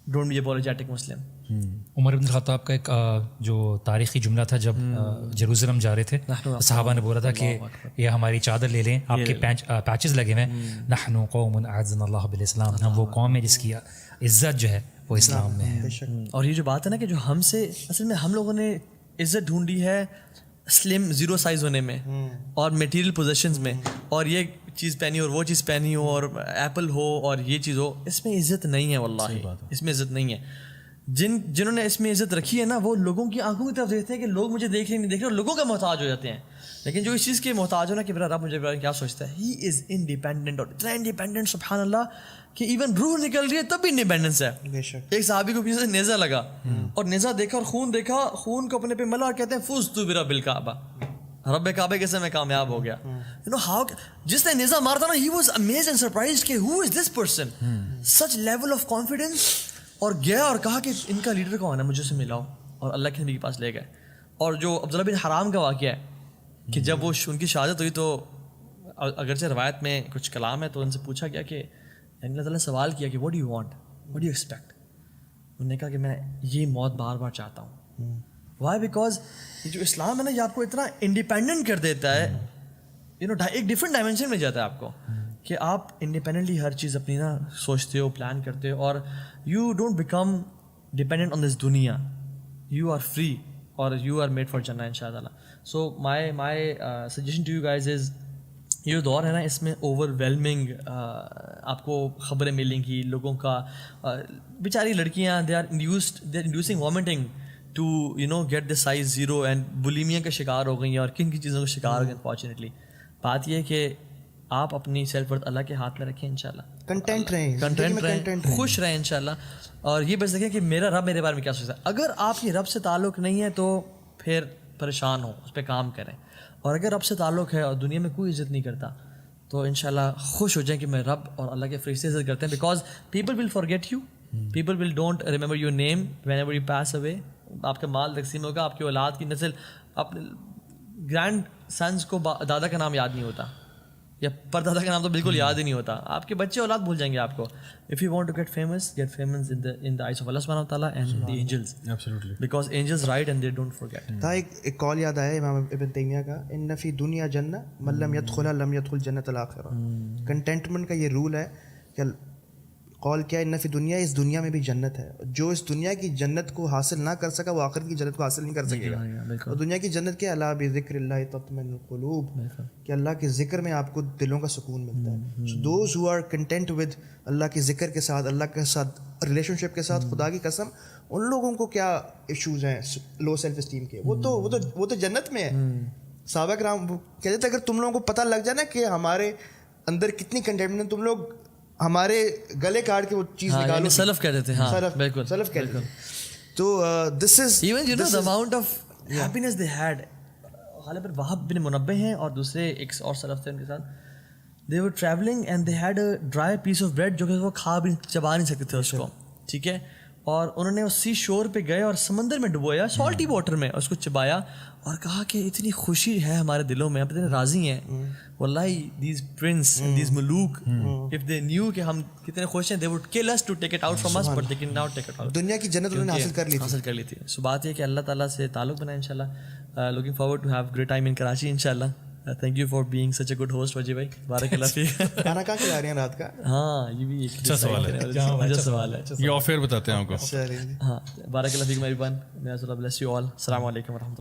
ڈونٹ بی اپولوجیٹک مسلم. عمر بن الخطاب کا ایک جو تاریخی جملہ تھا, جب جیروزلم جا رہے تھے صحابہ نے بولا تھا کہ یہ ہماری چادر لے لیں, آپ کے پیچز لگے ہوئے ہیں, نحن قوم اعزنا اللہ بالاسلام, ہم وہ قوم ہے جس کی عزت جو ہے وہ اسلام میں ہے. اور یہ جو بات ہے نا کہ جو ہم سے اصل میں ہم لوگوں نے عزت ڈھونڈی ہے سلم زیرو سائز ہونے میں اور میٹیریل پوزیشنز میں, اور یہ چیز پہنی اور وہ چیز پہنی ہو اور ایپل ہو اور یہ چیز ہو, اس میں عزت نہیں ہے, واللہ اس میں عزت نہیں ہے. جنہوں نے اس میں عزت رکھی ہے نا وہ لوگوں کی آنکھوں کی طرف دیکھتے ہیں کہ لوگ مجھے دیکھ رہے نہیں دیکھ رہے اور لوگوں کا محتاج ہو جاتے ہیں. لیکن جو اس چیز کے محتاج ہو نا کہ میرا رب مجھے کیا سوچتا ہے, ہی از انڈیپینڈنٹ, اور اتنا انڈیپینڈنٹ سبحان اللہ کہ ایون روح نکل رہی ہے تب بھی انڈیپینڈنس ہے. ایک صحابی کو پیچھے سے نیزہ لگا اور نیزہ دیکھا اور خون دیکھا, خون کو اپنے پہ ملا اور کہتے ہیں فزت برب الکعبہ, رب کعبے کے سے میں کامیاب ہو گیا. یو نو ہاؤ, جس نے نیزہ مارا تھا نا he was amazed and surprised کہ who is this person, such level of confidence. اور گیا اور کہا کہ ان کا لیڈر کون ہے, مجھے سے ملاؤ, اور اللہ کے نبی کے پاس لے گئے. اور جو عبداللہ بن حرام کا واقعہ ہے کہ جب وہ ان کی شہادت ہوئی تو اگرچہ روایت میں کچھ کلام ہے تو ان سے پوچھا گیا کہ اللہ تعالیٰ نے سوال کیا کہ what do you want, what do you expect. انہوں نے کہا کہ میں یہ موت بار بار چاہتا ہوں. وائی, بیکاز یہ جو اسلام ہے نا یہ آپ کو اتنا انڈیپینڈنٹ کر دیتا ہے, یو نو ایک ڈفرینٹ ڈائمینشن میں جاتا ہے آپ کو کہ آپ انڈیپینڈنٹلی ہر چیز اپنی نا سوچتے ہو, پلان کرتے ہو, اور you don't become dependent on this دنیا, یو آر فری اور یو آر میڈ فار جنہ ان شاء اللہ. So my suggestion to you guys is, یہ جو دور ہے نا اس میں اوور ویلمنگ آپ کو خبریں ملیں گی لوگوں کا, بیچاری لڑکیاں they are inducing vomiting to you know get the size zero, and bulimia کا شکار ہو گئی ہیں اور کن کی چیزوں کا شکار ہو گئے. انفارچونیٹلی بات یہ ہے کہ آپ اپنی سیلف ورتھ اللہ کے ہاتھ میں رکھیں انشاءاللہ, کنٹینٹ رہیں, خوش رہیں انشاءاللہ, اور یہ بس دیکھیں کہ میرا رب میرے بارے میں کیا سوچتا ہے. اگر آپ کی رب سے تعلق نہیں ہے تو پھر پریشان ہو, اس پہ کام کریں, اور اگر رب سے تعلق ہے اور دنیا میں کوئی عزت نہیں کرتا تو انشاءاللہ خوش ہو جائیں کہ میں رب اور اللہ کے فرشتے عزت کرتے ہیں. Because people will forget you, people will don't remember your name whenever you pass away. آپ کا مال تقسیم ہوگا, آپ کی اولاد کی نسل, اپنے گرینڈ سنس کو دادا کا نام یاد نہیں ہوتا, یا پر دادا کا نام تو بالکل یاد ہی نہیں ہوتا, آپ کے بچے اولاد بھول جائیں گے آپ کو. If you want to get famous in the eyes of Allah سبحانہ و تعالیٰ and the angels, because angels write and they don't forget. تھا ایک کال یاد آیا امام ابن تیمیہ کا, ان فی دنیا جنہ من لم یدخلها لم یدخل جنت الاخرہ. کنٹینٹمنٹ کا یہ رول ہے کہ قول کیا, ان فی دنیا, اس دنیا میں بھی جنت ہے. جو اس دنیا کی جنت کو حاصل نہ کر سکا وہ آخرت کی جنت کو حاصل نہیں کر سکے گا. اور دنیا کی جنت کیا, الا بذکر اللہ تطمئن القلوب, کہ اللہ کے ذکر میں آپ کو دلوں کا سکون ملتا ہے. So those who are content with Allah کے ذکر کے ساتھ, اللہ کے ساتھ ریلیشن شپ کے ساتھ, خدا کی قسم ان لوگوں کو کیا ایشوز ہیں لو سیلف اسٹیم کے, وہ تو جنت میں ہے. صحابہ کرام کہتے تھے اگر تم لوگوں کو پتہ لگ جائے نا کہ ہمارے اندر کتنی کنٹینٹمنٹ, تم لوگ ہمارے گلے کاٹ کے وہ چیز نکالو. سلف کہتے تھے, ہاں بالکل سلف کہتے تھے. تو this is even you know the amount of happiness they had. غالباً وہب بن منبہ ہیں اور دوسرے ایک اور سلف تھے ان کے ساتھ, they were traveling and they had a dry piece of bread جو کہ وہ چبا نہیں سکتے تھے اس کو, ٹھیک ہے, اور انہوں نے اس سی شور پہ گئے اور سمندر میں ڈبویا, سالٹی واٹر میں, اس کو چبایا اور کہا کہ اتنی خوشی ہے ہمارے دلوں میں, اب اتنے راضی ہیں واللہ, دیز پرنس دیز ملوک if they knew کہ ہم کتنے خوش ہیں, they would kill us to take it out from us, but they can now take it out. دنیا کی جنت انہوں نے حاصل کر لی تھی. سو بات یہ کہ اللہ تعالیٰ سے تعلق بنائے انشاءاللہ. looking forward to have great time in Karachi انشاءاللہ. thank you for being such a good host وجی بھائی, بارک اللہ فیک. کھانا کہاں کھلا رہے ہیں رات کا؟ ہاں یہ بھی ایک اچھا سوال ہے, اچھا سوال ہے, یہ آف ایئر بتاتے ہیں آپ کو. ہاں بارک اللہ فیک میری بہن, may Allah bless you all. السلام علیکم ورحمۃ اللہ.